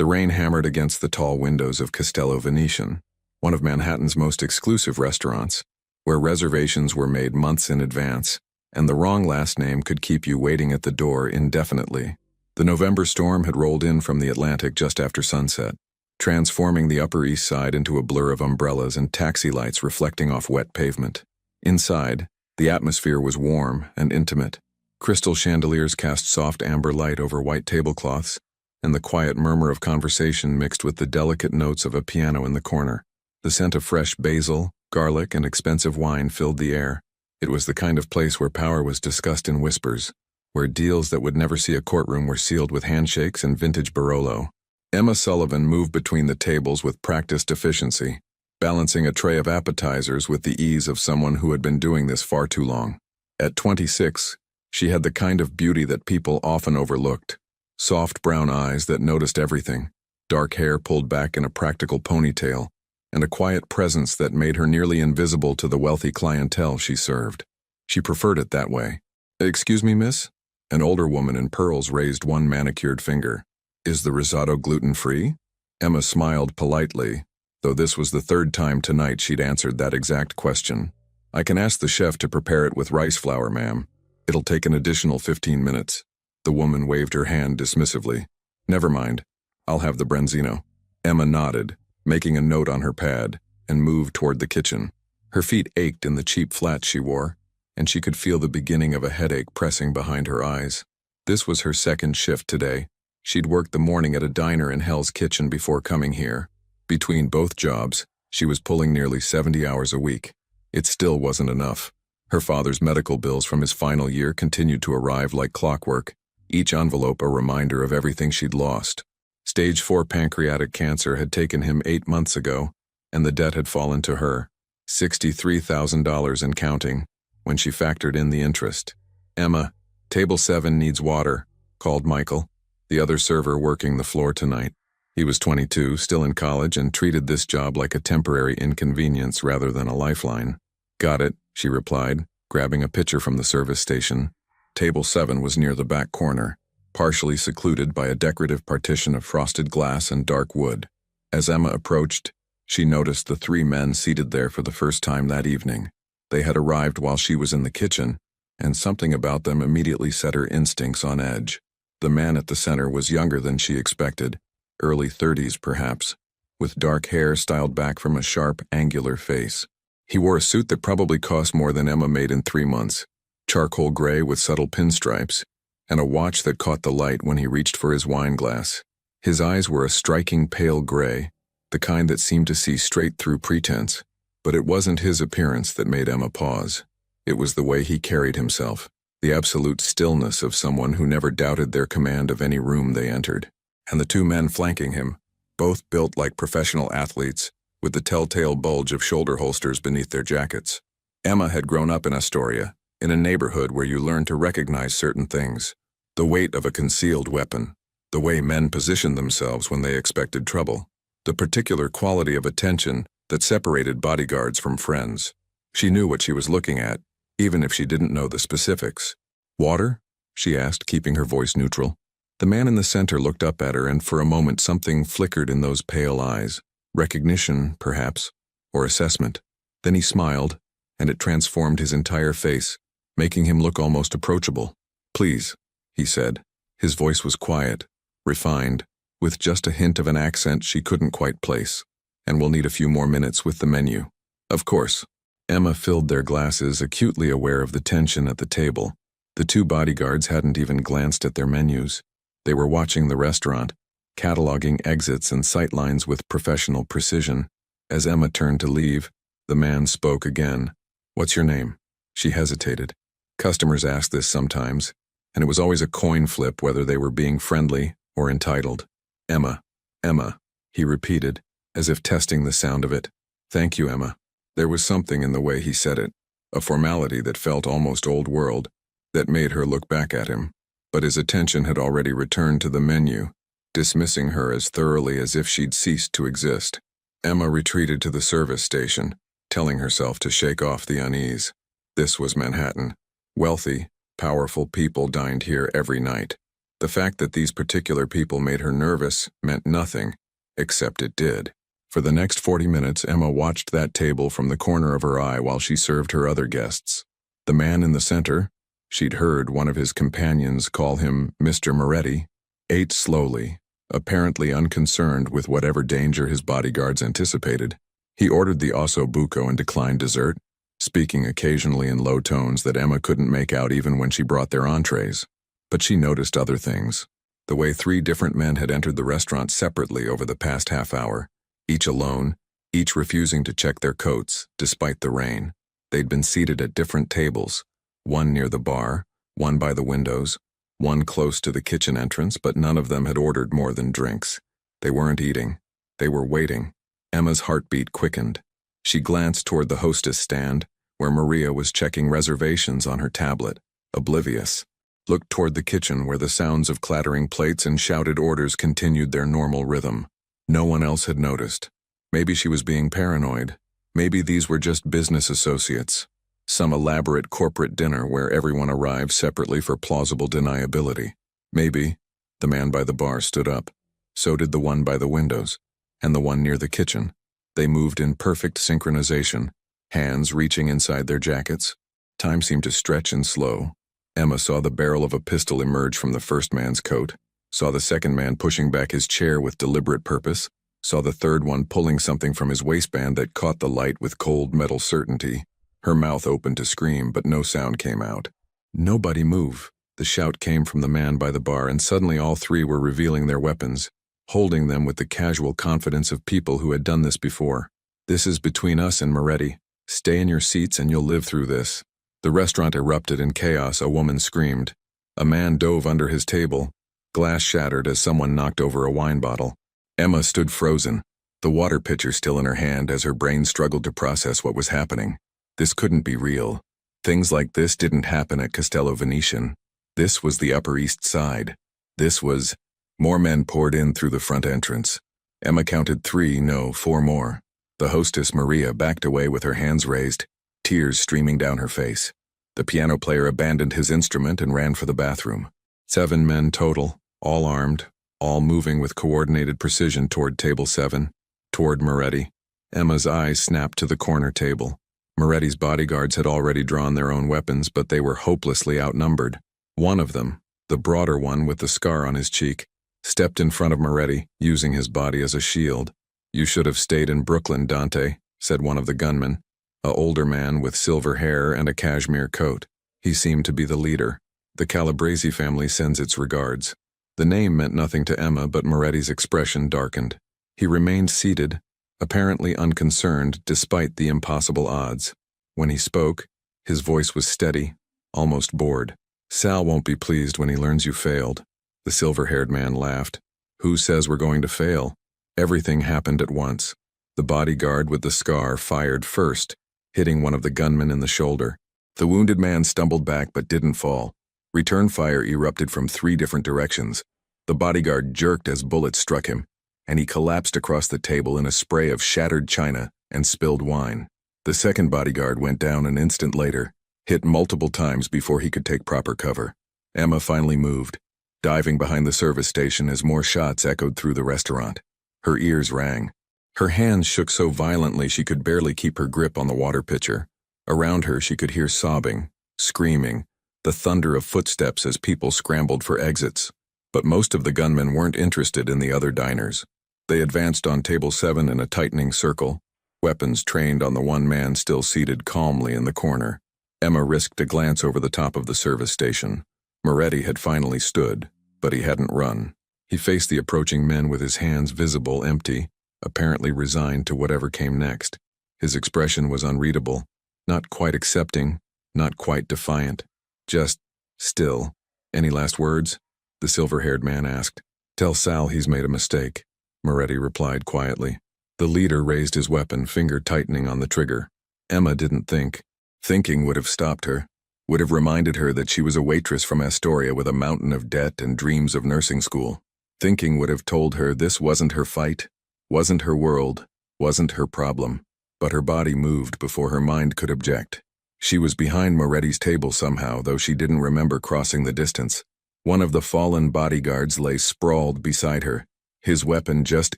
The rain hammered against the tall windows of Castello Venetian, one of Manhattan's most exclusive restaurants, where reservations were made months in advance, and the wrong last name could keep you waiting at the door indefinitely. The November storm had rolled in from the Atlantic just after sunset, transforming the Upper East Side into a blur of umbrellas and taxi lights reflecting off wet pavement. Inside, the atmosphere was warm and intimate. Crystal chandeliers cast soft amber light over white tablecloths, and the quiet murmur of conversation mixed with the delicate notes of a piano in the corner. The scent of fresh basil, garlic, and expensive wine filled the air. It was the kind of place where power was discussed in whispers, where deals that would never see a courtroom were sealed with handshakes and vintage Barolo. Emma Sullivan moved between the tables with practiced efficiency, balancing a tray of appetizers with the ease of someone who had been doing this far too long. At 26, she had the kind of beauty that people often overlooked. Soft brown eyes that noticed everything, dark hair pulled back in a practical ponytail, and a quiet presence that made her nearly invisible to the wealthy clientele she served. She preferred it that way. "Excuse me, miss?" An older woman in pearls raised one manicured finger. "Is the risotto gluten-free?" Emma smiled politely, though this was the third time tonight she'd answered that exact question. "I can ask the chef to prepare it with rice flour, ma'am. It'll take an additional 15 minutes. The woman waved her hand dismissively. "Never mind. I'll have the branzino." Emma nodded, making a note on her pad, and moved toward the kitchen. Her feet ached in the cheap flats she wore, and she could feel the beginning of a headache pressing behind her eyes. This was her second shift today. She'd worked the morning at a diner in Hell's Kitchen before coming here. Between both jobs, she was pulling nearly 70 hours a week. It still wasn't enough. Her father's medical bills from his final year continued to arrive like clockwork, each envelope a reminder of everything she'd lost. Stage 4 pancreatic cancer had taken him 8 months ago, and the debt had fallen to her, $63,000 and counting, when she factored in the interest. "Emma, table 7 needs water," called Michael, the other server working the floor tonight. He was 22, still in college, and treated this job like a temporary inconvenience rather than a lifeline. "Got it," she replied, grabbing a pitcher from the service station. Table 7 was near the back corner, partially secluded by a decorative partition of frosted glass and dark wood. As Emma approached, she noticed the 3 men seated there for the first time that evening. They had arrived while she was in the kitchen, and something about them immediately set her instincts on edge. The man at the center was younger than she expected, early 30s perhaps, with dark hair styled back from a sharp, angular face. He wore a suit that probably cost more than Emma made in 3 months, charcoal gray with subtle pinstripes, and a watch that caught the light when he reached for his wine glass. His eyes were a striking pale gray, the kind that seemed to see straight through pretense. But it wasn't his appearance that made Emma pause. It was the way he carried himself, the absolute stillness of someone who never doubted their command of any room they entered. And the 2 men flanking him, both built like professional athletes, with the telltale bulge of shoulder holsters beneath their jackets. Emma had grown up in Astoria, in a neighborhood where you learn to recognize certain things. The weight of a concealed weapon, the way men positioned themselves when they expected trouble, the particular quality of attention that separated bodyguards from friends. She knew what she was looking at, even if she didn't know the specifics. "Water?" she asked, keeping her voice neutral. The man in the center looked up at her, and for a moment something flickered in those pale eyes. Recognition, perhaps, or assessment. Then he smiled, and it transformed his entire face, making him look almost approachable. "Please," he said. His voice was quiet, refined, with just a hint of an accent she couldn't quite place. "And we'll need a few more minutes with the menu." "Of course." Emma filled their glasses, acutely aware of the tension at the table. The 2 bodyguards hadn't even glanced at their menus. They were watching the restaurant, cataloging exits and sightlines with professional precision. As Emma turned to leave, the man spoke again. "What's your name?" She hesitated. Customers asked this sometimes, and it was always a coin flip whether they were being friendly or entitled. "Emma, Emma," he repeated, as if testing the sound of it. "Thank you, Emma." There was something in the way he said it, a formality that felt almost old world, that made her look back at him. But his attention had already returned to the menu, dismissing her as thoroughly as if she'd ceased to exist. Emma retreated to the service station, telling herself to shake off the unease. This was Manhattan. Wealthy, powerful people dined here every night. The fact that these particular people made her nervous meant nothing, except it did. For the next 40 minutes, Emma watched that table from the corner of her eye while she served her other guests. The man in the center, she'd heard one of his companions call him Mr. Moretti, ate slowly, apparently unconcerned with whatever danger his bodyguards anticipated. He ordered the osso buco and declined dessert, speaking occasionally in low tones that Emma couldn't make out even when she brought their entrees. But she noticed other things. The way 3 different men had entered the restaurant separately over the past half hour, each alone, each refusing to check their coats, despite the rain. They'd been seated at different tables, one near the bar, one by the windows, one close to the kitchen entrance, but none of them had ordered more than drinks. They weren't eating. They were waiting. Emma's heartbeat quickened. She glanced toward the hostess stand, where Maria was checking reservations on her tablet, oblivious. Looked toward the kitchen where the sounds of clattering plates and shouted orders continued their normal rhythm. No one else had noticed. Maybe she was being paranoid. Maybe these were just business associates. Some elaborate corporate dinner where everyone arrived separately for plausible deniability. Maybe. The man by the bar stood up. So did the one by the windows, and the one near the kitchen. They moved in perfect synchronization, hands reaching inside their jackets. Time seemed to stretch and slow. Emma saw the barrel of a pistol emerge from the first man's coat, saw the second man pushing back his chair with deliberate purpose, saw the third one pulling something from his waistband that caught the light with cold metal certainty. Her mouth opened to scream, but no sound came out. "Nobody move." The shout came from the man by the bar, and suddenly all 3 were revealing their weapons, holding them with the casual confidence of people who had done this before. "This is between us and Moretti. Stay in your seats and you'll live through this." The restaurant erupted in chaos. A woman screamed. A man dove under his table. Glass shattered as someone knocked over a wine bottle. Emma stood frozen, the water pitcher still in her hand as her brain struggled to process what was happening. This couldn't be real. Things like this didn't happen at Castello Venetian. This was the Upper East Side. This was... More men poured in through the front entrance. Emma counted 3, no, 4 more. The hostess, Maria, backed away with her hands raised, tears streaming down her face. The piano player abandoned his instrument and ran for the bathroom. 7 men total, all armed, all moving with coordinated precision toward table 7, toward Moretti. Emma's eyes snapped to the corner table. Moretti's bodyguards had already drawn their own weapons, but they were hopelessly outnumbered. One of them, the broader one with the scar on his cheek, stepped in front of Moretti, using his body as a shield. "You should have stayed in Brooklyn, Dante," said one of the gunmen, an older man with silver hair and a cashmere coat. He seemed to be the leader. "The Calabresi family sends its regards." The name meant nothing to Emma, but Moretti's expression darkened. He remained seated, apparently unconcerned despite the impossible odds. When he spoke, his voice was steady, almost bored. "Sal won't be pleased when he learns you failed." The silver-haired man laughed. "Who says we're going to fail?" Everything happened at once. The bodyguard with the scar fired first, hitting one of the gunmen in the shoulder. The wounded man stumbled back but didn't fall. Return fire erupted from 3 different directions. The bodyguard jerked as bullets struck him, and he collapsed across the table in a spray of shattered china and spilled wine. The second bodyguard went down an instant later, hit multiple times before he could take proper cover. Emma finally moved, diving behind the service station as more shots echoed through the restaurant. Her ears rang. Her hands shook so violently she could barely keep her grip on the water pitcher. Around her she could hear sobbing, screaming, the thunder of footsteps as people scrambled for exits. But most of the gunmen weren't interested in the other diners. They advanced on table 7 in a tightening circle, weapons trained on the one man still seated calmly in the corner. Emma risked a glance over the top of the service station. Moretti had finally stood, but he hadn't run. He faced the approaching men with his hands visible empty, apparently resigned to whatever came next. His expression was unreadable, not quite accepting, not quite defiant, just still. "Any last words?" the silver-haired man asked. "Tell Sal he's made a mistake," Moretti replied quietly. The leader raised his weapon, finger tightening on the trigger. Emma didn't think. Thinking would have stopped her, would have reminded her that she was a waitress from Astoria with a mountain of debt and dreams of nursing school. Thinking would have told her this wasn't her fight, wasn't her world, wasn't her problem. But her body moved before her mind could object. She was behind Moretti's table somehow, though she didn't remember crossing the distance. One of the fallen bodyguards lay sprawled beside her, his weapon just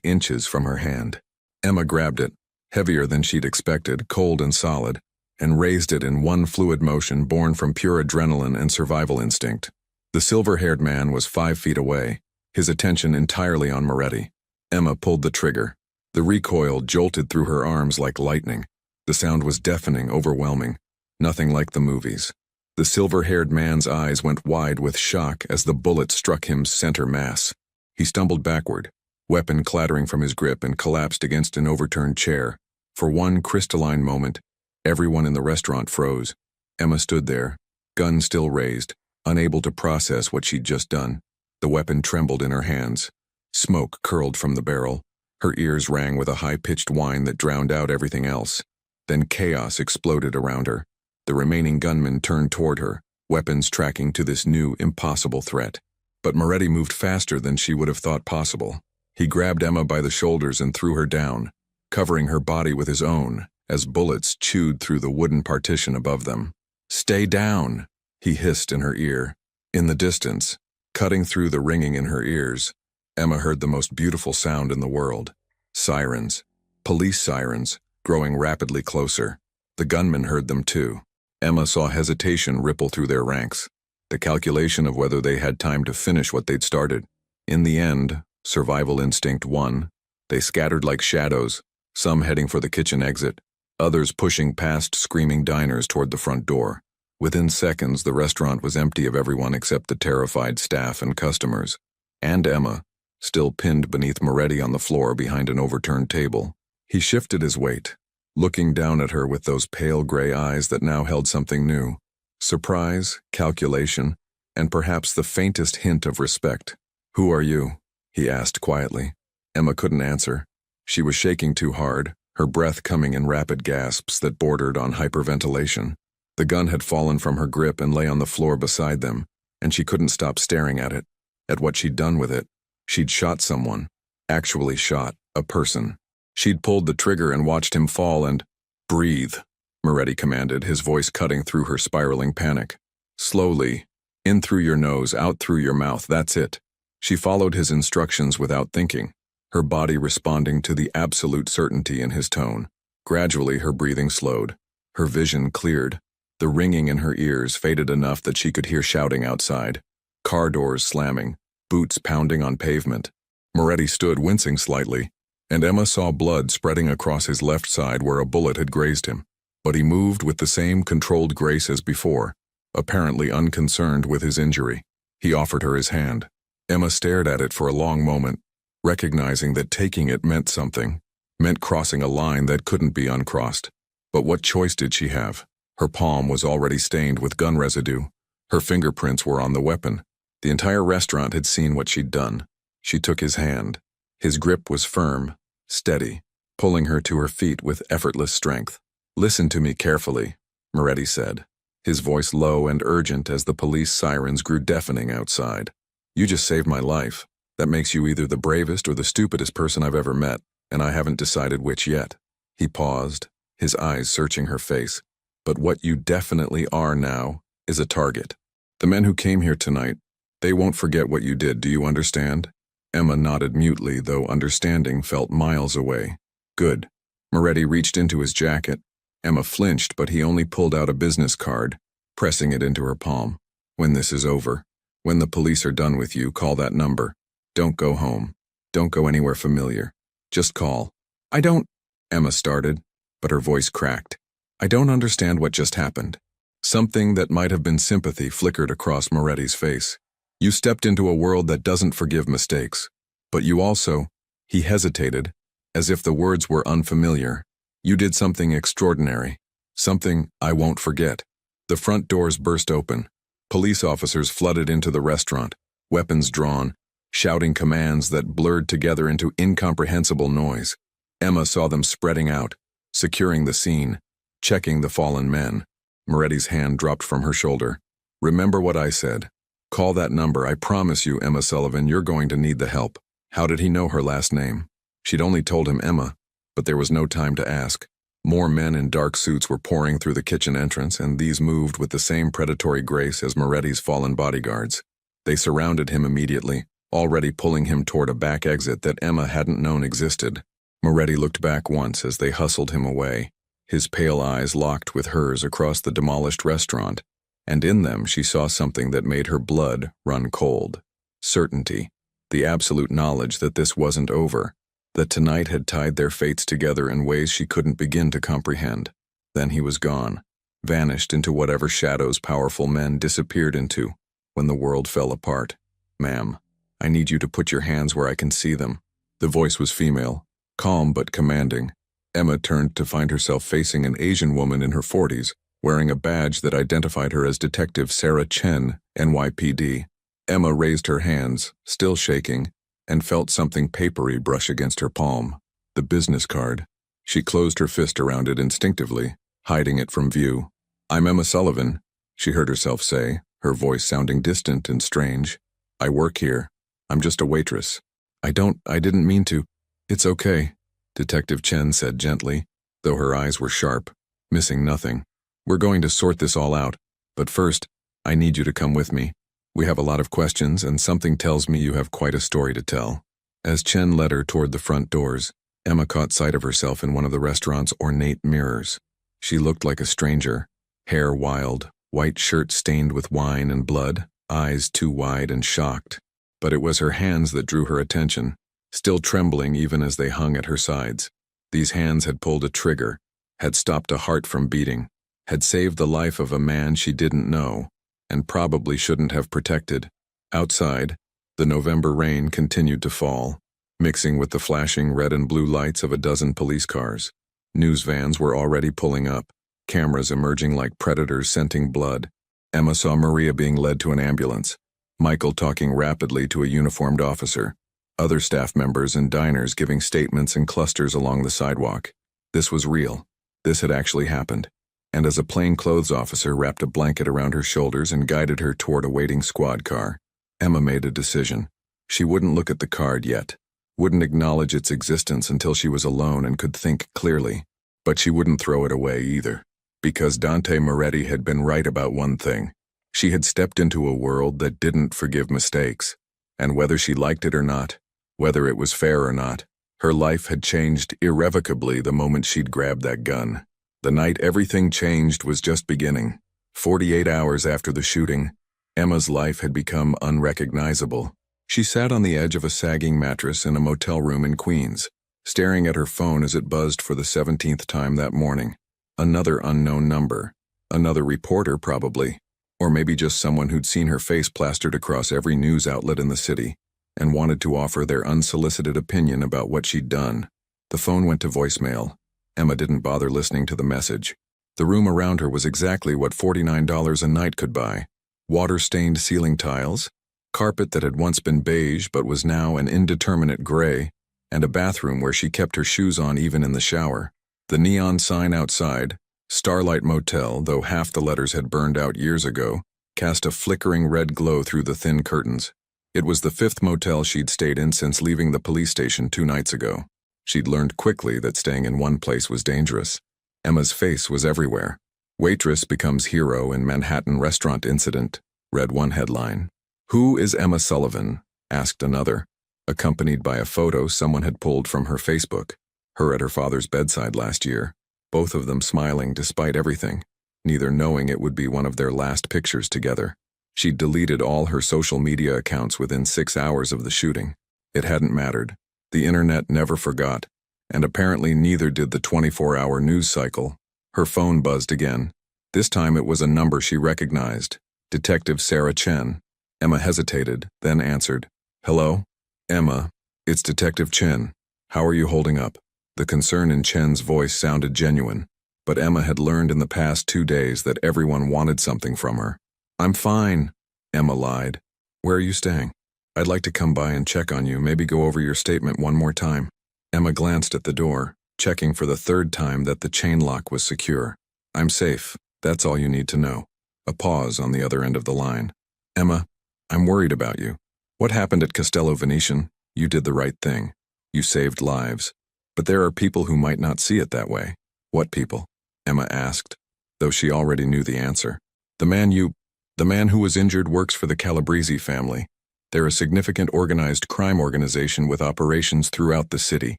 inches from her hand. Emma grabbed it, heavier than she'd expected, cold and solid, and raised it in one fluid motion born from pure adrenaline and survival instinct. The silver-haired man was 5 feet away, his attention entirely on Moretti. Emma pulled the trigger. The recoil jolted through her arms like lightning. The sound was deafening, overwhelming, nothing like the movies. The silver-haired man's eyes went wide with shock as the bullet struck him center mass. He stumbled backward, weapon clattering from his grip, and collapsed against an overturned chair. For one crystalline moment, everyone in the restaurant froze. Emma stood there, gun still raised, unable to process what she'd just done. The weapon trembled in her hands. Smoke curled from the barrel. Her ears rang with a high-pitched whine that drowned out everything else. Then chaos exploded around her. The remaining gunmen turned toward her, weapons tracking to this new, impossible threat. But Moretti moved faster than she would have thought possible. He grabbed Emma by the shoulders and threw her down, covering her body with his own, as bullets chewed through the wooden partition above them. "Stay down," he hissed in her ear. In the distance, cutting through the ringing in her ears, Emma heard the most beautiful sound in the world. Sirens. Police sirens, growing rapidly closer. The gunmen heard them too. Emma saw hesitation ripple through their ranks, the calculation of whether they had time to finish what they'd started. In the end, survival instinct won. They scattered like shadows, some heading for the kitchen exit, others pushing past screaming diners toward the front door. Within seconds, the restaurant was empty of everyone except the terrified staff and customers. And Emma, still pinned beneath Moretti on the floor behind an overturned table. He shifted his weight, looking down at her with those pale gray eyes that now held something new. Surprise, calculation, and perhaps the faintest hint of respect. "Who are you?" he asked quietly. Emma couldn't answer. She was shaking too hard, her breath coming in rapid gasps that bordered on hyperventilation. The gun had fallen from her grip and lay on the floor beside them, and she couldn't stop staring at it, at what she'd done with it. She'd shot someone, actually shot a person. She'd pulled the trigger and watched him fall and, "Breathe," Moretti commanded, his voice cutting through her spiraling panic. "Slowly, in through your nose, out through your mouth, that's it." She followed his instructions without thinking, her body responding to the absolute certainty in his tone. Gradually, her breathing slowed. Her vision cleared. The ringing in her ears faded enough that she could hear shouting outside. Car doors slamming, boots pounding on pavement. Moretti stood wincing slightly, and Emma saw blood spreading across his left side where a bullet had grazed him. But he moved with the same controlled grace as before, apparently unconcerned with his injury. He offered her his hand. Emma stared at it for a long moment, recognizing that taking it meant something, meant crossing a line that couldn't be uncrossed. But what choice did she have? Her palm was already stained with gun residue. Her fingerprints were on the weapon. The entire restaurant had seen what she'd done. She took his hand. His grip was firm, steady, pulling her to her feet with effortless strength. "Listen to me carefully," Moretti said, his voice low and urgent as the police sirens grew deafening outside. "You just saved my life. That makes you either the bravest or the stupidest person I've ever met, and I haven't decided which yet." He paused, his eyes searching her face. "But what you definitely are now is a target. The men who came here tonight, they won't forget what you did, do you understand?" Emma nodded mutely, though understanding felt miles away. "Good." Moretti reached into his jacket. Emma flinched, but he only pulled out a business card, pressing it into her palm. "When this is over, when the police are done with you, call that number. Don't go home. Don't go anywhere familiar. Just call." "I don't," Emma started, but her voice cracked. "I don't understand what just happened." Something that might have been sympathy flickered across Moretti's face. "You stepped into a world that doesn't forgive mistakes. But you also," he hesitated, as if the words were unfamiliar. "You did something extraordinary. Something I won't forget." The front doors burst open. Police officers flooded into the restaurant, weapons drawn, shouting commands that blurred together into incomprehensible noise. Emma saw them spreading out, securing the scene, checking the fallen men. Moretti's hand dropped from her shoulder. "Remember what I said. Call that number. I promise you, Emma Sullivan, you're going to need the help." How did he know her last name? She'd only told him Emma, but there was no time to ask. More men in dark suits were pouring through the kitchen entrance, and these moved with the same predatory grace as Moretti's fallen bodyguards. They surrounded him immediately, already pulling him toward a back exit that Emma hadn't known existed. Moretti looked back once as they hustled him away, his pale eyes locked with hers across the demolished restaurant, and in them she saw something that made her blood run cold. Certainty, the absolute knowledge that this wasn't over, that tonight had tied their fates together in ways she couldn't begin to comprehend. Then he was gone, vanished into whatever shadows powerful men disappeared into when the world fell apart. "Ma'am, I need you to put your hands where I can see them." The voice was female, calm but commanding. Emma turned to find herself facing an Asian woman in her 40s, wearing a badge that identified her as Detective Sarah Chen, NYPD. Emma raised her hands, still shaking, and felt something papery brush against her palm. The business card. She closed her fist around it instinctively, hiding it from view. "I'm Emma Sullivan," she heard herself say, her voice sounding distant and strange. "I work here. I'm just a waitress." I didn't mean to." "It's okay," Detective Chen said gently, though her eyes were sharp, missing nothing. "We're going to sort this all out, but first, I need you to come with me. We have a lot of questions, and something tells me you have quite a story to tell." As Chen led her toward the front doors, Emma caught sight of herself in one of the restaurant's ornate mirrors. She looked like a stranger, hair wild, white shirt stained with wine and blood, eyes too wide and shocked. But it was her hands that drew her attention, still trembling even as they hung at her sides. These hands had pulled a trigger, had stopped a heart from beating, had saved the life of a man she didn't know, and probably shouldn't have protected. Outside, the November rain continued to fall, mixing with the flashing red and blue lights of a dozen police cars. News vans were already pulling up, cameras emerging like predators scenting blood. Emma saw Maria being led to an ambulance, Michael talking rapidly to a uniformed officer, other staff members and diners giving statements in clusters along the sidewalk. This was real. This had actually happened. And as a plainclothes officer wrapped a blanket around her shoulders and guided her toward a waiting squad car, Emma made a decision. She wouldn't look at the card yet, wouldn't acknowledge its existence until she was alone and could think clearly. But she wouldn't throw it away either, because Dante Moretti had been right about one thing. She had stepped into a world that didn't forgive mistakes, and whether she liked it or not, whether it was fair or not, her life had changed irrevocably the moment she'd grabbed that gun. The night everything changed was just beginning. 48 hours after the shooting, Emma's life had become unrecognizable. She sat on the edge of a sagging mattress in a motel room in Queens, staring at her phone as it buzzed for the 17th time that morning. Another unknown number. Another reporter, probably. Or maybe just someone who'd seen her face plastered across every news outlet in the city and wanted to offer their unsolicited opinion about what she'd done. The phone went to voicemail. Emma didn't bother listening to the message. The room around her was exactly what $49 a night could buy. Water-stained ceiling tiles, carpet that had once been beige but was now an indeterminate gray, and a bathroom where she kept her shoes on even in the shower. The neon sign outside, Starlight Motel, though half the letters had burned out years ago, cast a flickering red glow through the thin curtains. It was the 5th motel she'd stayed in since leaving the police station 2 nights ago. She'd learned quickly that staying in one place was dangerous. Emma's face was everywhere. "Waitress becomes hero in Manhattan restaurant incident," read one headline. "Who is Emma Sullivan?" asked another, accompanied by a photo someone had pulled from her Facebook, her at her father's bedside last year, both of them smiling despite everything, neither knowing it would be one of their last pictures together. She'd deleted all her social media accounts within 6 hours of the shooting. It hadn't mattered. The internet never forgot, and apparently neither did the 24-hour news cycle. Her phone buzzed again. This time it was a number she recognized. Detective Sarah Chen. Emma hesitated, then answered. "Hello? Emma, it's Detective Chen. How are you holding up?" The concern in Chen's voice sounded genuine, but Emma had learned in the past 2 days that everyone wanted something from her. "I'm fine," Emma lied. "Where are you staying? I'd like to come by and check on you, maybe go over your statement one more time." Emma glanced at the door, checking for the 3rd time that the chain lock was secure. "I'm safe. That's all you need to know." A pause on the other end of the line. "Emma, I'm worried about you. What happened at Castello Venetian? You did the right thing. You saved lives. But there are people who might not see it that way." "What people?" Emma asked, though she already knew the answer. "The man you..." The man who was injured works for the Calabrese family. They're a significant organized crime organization with operations throughout the city.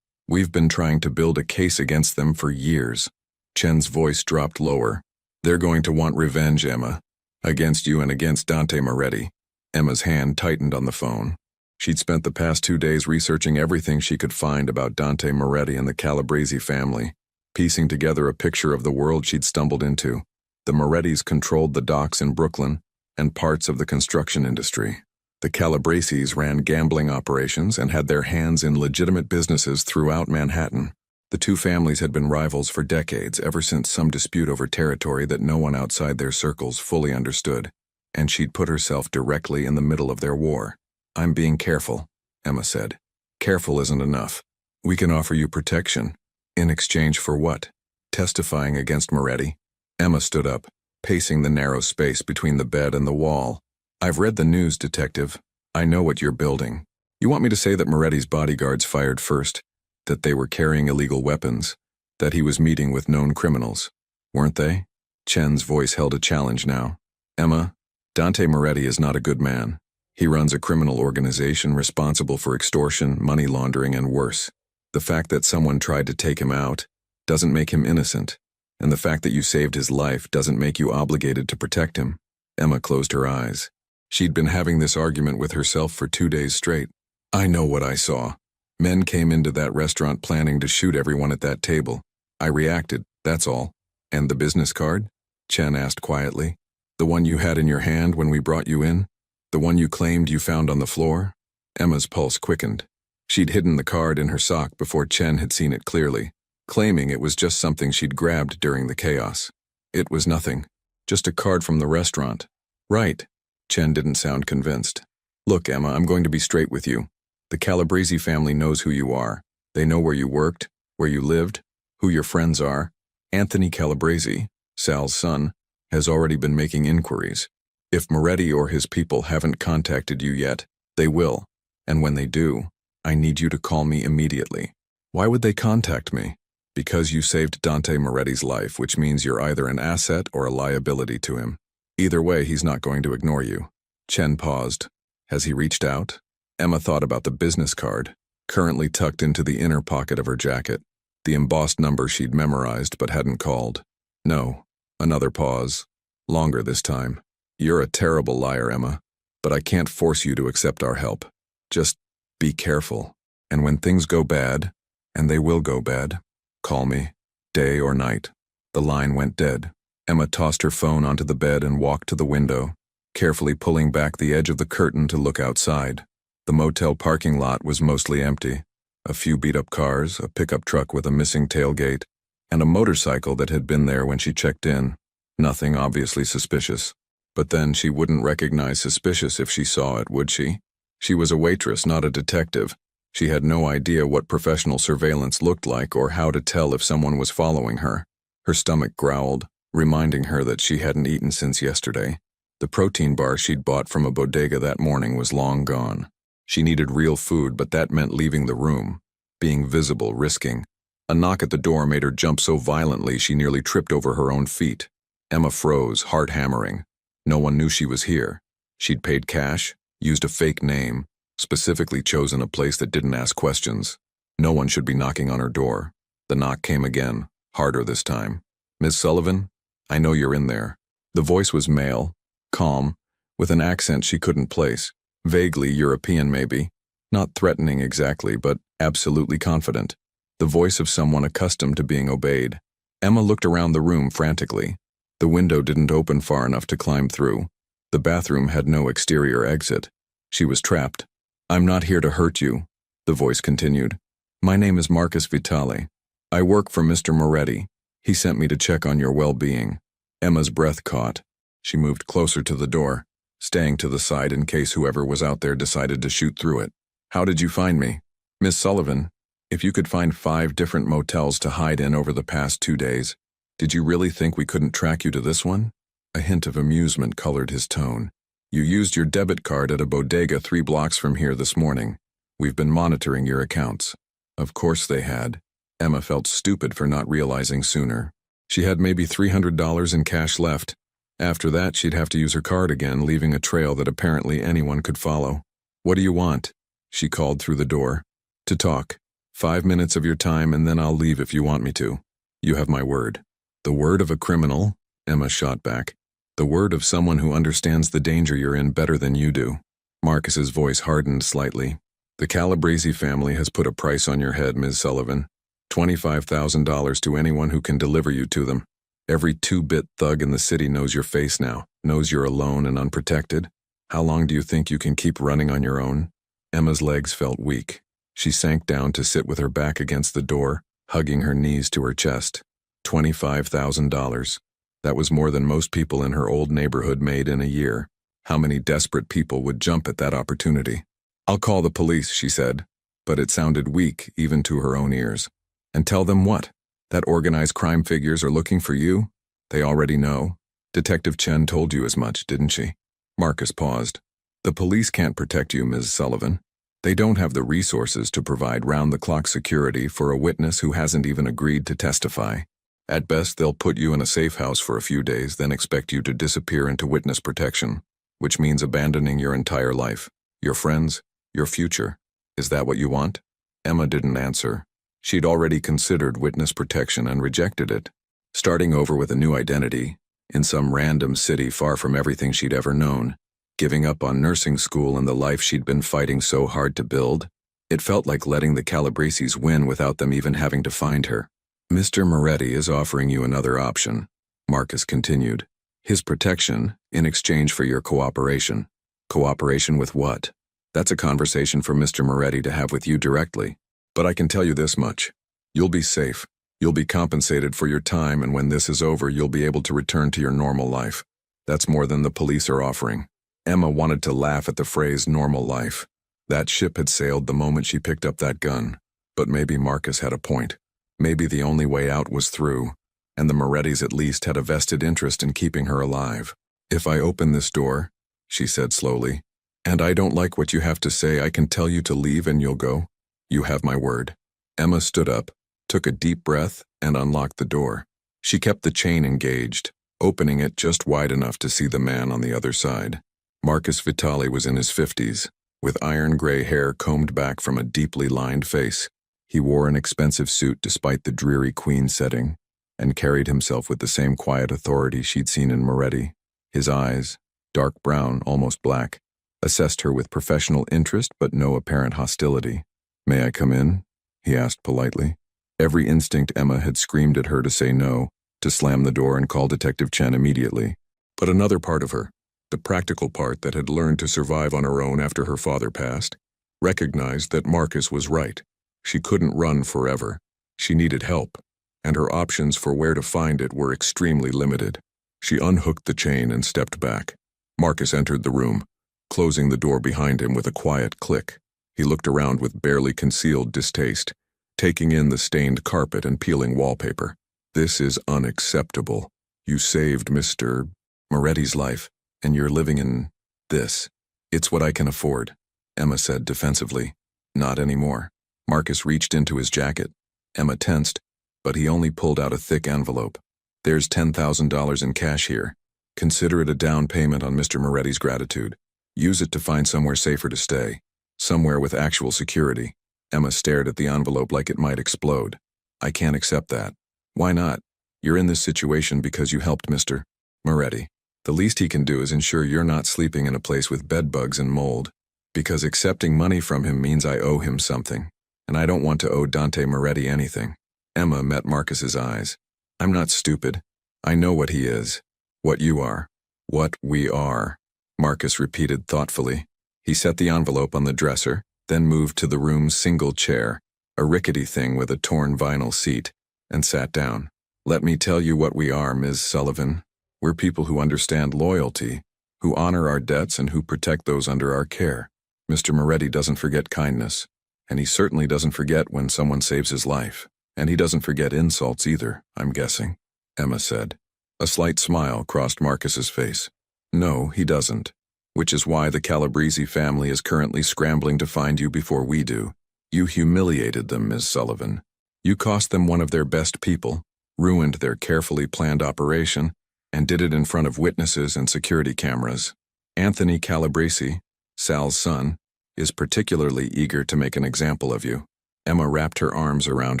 We've been trying to build a case against them for years. Chen's voice dropped lower. They're going to want revenge, Emma. Against you and against Dante Moretti. Emma's hand tightened on the phone. She'd spent the past 2 days researching everything she could find about Dante Moretti and the Calabrese family, piecing together a picture of the world she'd stumbled into. The Morettis controlled the docks in Brooklyn and parts of the construction industry. The Calabreses ran gambling operations and had their hands in legitimate businesses throughout Manhattan. The two families had been rivals for decades, ever since some dispute over territory that no one outside their circles fully understood, and she'd put herself directly in the middle of their war. I'm being careful, Emma said. Careful isn't enough. We can offer you protection. In exchange for what? Testifying against Moretti? Emma stood up, pacing the narrow space between the bed and the wall. I've read the news, detective. I know what you're building. You want me to say that Moretti's bodyguards fired first, that they were carrying illegal weapons, that he was meeting with known criminals, weren't they? Chen's voice held a challenge now. Emma, Dante Moretti is not a good man. He runs a criminal organization responsible for extortion, money laundering, and worse. The fact that someone tried to take him out doesn't make him innocent, and the fact that you saved his life doesn't make you obligated to protect him. Emma closed her eyes. She'd been having this argument with herself for 2 days straight. I know what I saw. Men came into that restaurant planning to shoot everyone at that table. I reacted, that's all. And the business card? Chen asked quietly. The one you had in your hand when we brought you in? The one you claimed you found on the floor? Emma's pulse quickened. She'd hidden the card in her sock before Chen had seen it clearly, claiming it was just something she'd grabbed during the chaos. It was nothing. Just a card from the restaurant. Right. Chen didn't sound convinced. Look, Emma, I'm going to be straight with you. The Calabrese family knows who you are. They know where you worked, where you lived, who your friends are. Anthony Calabrese, Sal's son, has already been making inquiries. If Moretti or his people haven't contacted you yet, they will. And when they do, I need you to call me immediately. Why would they contact me? Because you saved Dante Moretti's life, which means you're either an asset or a liability to him. Either way, he's not going to ignore you. Chen paused. Has he reached out? Emma thought about the business card, currently tucked into the inner pocket of her jacket, the embossed number she'd memorized but hadn't called. No. Another pause. Longer this time. You're a terrible liar, Emma, but I can't force you to accept our help. Just be careful. And when things go bad, and they will go bad, call me, day or night. The line went dead. Emma tossed her phone onto the bed and walked to the window, carefully pulling back the edge of the curtain to look outside. The motel parking lot was mostly empty. A few beat-up cars, a pickup truck with a missing tailgate, and a motorcycle that had been there when she checked in. Nothing obviously suspicious. But then she wouldn't recognize suspicious if she saw it, would she? She was a waitress, not a detective. She had no idea what professional surveillance looked like or how to tell if someone was following her. Her stomach growled, reminding her that she hadn't eaten since yesterday. The protein bar she'd bought from a bodega that morning was long gone. She needed real food, but that meant leaving the room, being visible, risking. A knock at the door made her jump so violently she nearly tripped over her own feet. Emma froze, heart hammering. No one knew she was here. She'd paid cash, used a fake name, specifically chosen a place that didn't ask questions. No one should be knocking on her door. The knock came again, harder this time. Miss Sullivan? I know you're in there. The voice was male, calm, with an accent she couldn't place. Vaguely European, maybe. Not threatening exactly, but absolutely confident. The voice of someone accustomed to being obeyed. Emma looked around the room frantically. The window didn't open far enough to climb through. The bathroom had no exterior exit. She was trapped. I'm not here to hurt you, the voice continued. My name is Marcus Vitale. I work for Mr. Moretti. He sent me to check on your well-being. Emma's breath caught. She moved closer to the door, staying to the side in case whoever was out there decided to shoot through it. How did you find me? Miss Sullivan, if you could find 5 different motels to hide in over the past 2 days, did you really think we couldn't track you to this one? A hint of amusement colored his tone. You used your debit card at a bodega 3 blocks from here this morning. We've been monitoring your accounts. Of course they had. Emma felt stupid for not realizing sooner. She had maybe $300 in cash left, After that, she'd have to use her card again, leaving a trail that apparently anyone could follow. "What do you want?" she called through the door. "To talk. 5 minutes of your time and then I'll leave if you want me to. You have my word." "The word of a criminal?" Emma shot back. "The word of someone who understands the danger you're in better than you do." Marcus's voice hardened slightly. "The Calabrese family has put a price on your head, Ms. Sullivan. $25,000 to anyone who can deliver you to them. Every two-bit thug in the city knows your face now, knows you're alone and unprotected. How long do you think you can keep running on your own?" Emma's legs felt weak. She sank down to sit with her back against the door, hugging her knees to her chest. $25,000. That was more than most people in her old neighborhood made in a year. How many desperate people would jump at that opportunity? "I'll call the police," she said, but it sounded weak even to her own ears. "And tell them what? That organized crime figures are looking for you? They already know. Detective Chen told you as much, didn't she?" Marcus paused. "The police can't protect you, Ms. Sullivan. They don't have the resources to provide round-the-clock security for a witness who hasn't even agreed to testify. At best, they'll put you in a safe house for a few days, then expect you to disappear into witness protection, which means abandoning your entire life, your friends, your future. Is that what you want?" Emma didn't answer. She'd already considered witness protection and rejected it. Starting over with a new identity, in some random city far from everything she'd ever known, giving up on nursing school and the life she'd been fighting so hard to build, it felt like letting the Calabreses win without them even having to find her. "Mr. Moretti is offering you another option," Marcus continued. "His protection in exchange for your cooperation." "Cooperation with what?" "That's a conversation for Mr. Moretti to have with you directly. But I can tell you this much. You'll be safe. You'll be compensated for your time, and when this is over, you'll be able to return to your normal life. That's more than the police are offering." Emma wanted to laugh at the phrase normal life. That ship had sailed the moment she picked up that gun. But maybe Marcus had a point. Maybe the only way out was through, and the Morettis at least had a vested interest in keeping her alive. "If I open this door," she said slowly, "and I don't like what you have to say, I can tell you to leave and you'll go. You have my word." Emma stood up, took a deep breath, and unlocked the door. She kept the chain engaged, opening it just wide enough to see the man on the other side. Marcus Vitali was in his 50s, with iron-gray hair combed back from a deeply lined face. He wore an expensive suit despite the dreary Queen setting, and carried himself with the same quiet authority she'd seen in Moretti. His eyes, dark brown, almost black, assessed her with professional interest but no apparent hostility. "May I come in?" he asked politely. Every instinct Emma had screamed at her to say no, to slam the door and call Detective Chen immediately. But another part of her, the practical part that had learned to survive on her own after her father passed, recognized that Marcus was right. She couldn't run forever. She needed help, and her options for where to find it were extremely limited. She unhooked the chain and stepped back. Marcus entered the room, closing the door behind him with a quiet click. He looked around with barely concealed distaste, taking in the stained carpet and peeling wallpaper. "This is unacceptable. You saved Mr. Moretti's life, and you're living in this." "It's what I can afford," Emma said defensively. "Not anymore." Marcus reached into his jacket. Emma tensed, but he only pulled out a thick envelope. "There's $10,000 in cash here. Consider it a down payment on Mr. Moretti's gratitude. Use it to find somewhere safer to stay. Somewhere with actual security." Emma stared at the envelope like it might explode. "I can't accept that." "Why not? You're in this situation because you helped Mr. Moretti. The least he can do is ensure you're not sleeping in a place with bedbugs and mold. Because accepting money from him means I owe him something, and I don't want to owe Dante Moretti anything." Emma met Marcus's eyes. "I'm not stupid. I know what he is. What you are. What we are," Marcus repeated thoughtfully. He set the envelope on the dresser, then moved to the room's single chair, a rickety thing with a torn vinyl seat, and sat down. "Let me tell you what we are, Ms. Sullivan. We're people who understand loyalty, who honor our debts and who protect those under our care. Mr. Moretti doesn't forget kindness, and he certainly doesn't forget when someone saves his life. And he doesn't forget insults either, I'm guessing," Emma said. A slight smile crossed Marcus's face. "No, he doesn't. Which is why the Calabrese family is currently scrambling to find you before we do. You humiliated them, Ms. Sullivan. You cost them one of their best people, ruined their carefully planned operation, and did it in front of witnesses and security cameras. Anthony Calabrese, Sal's son, is particularly eager to make an example of you. Emma wrapped her arms around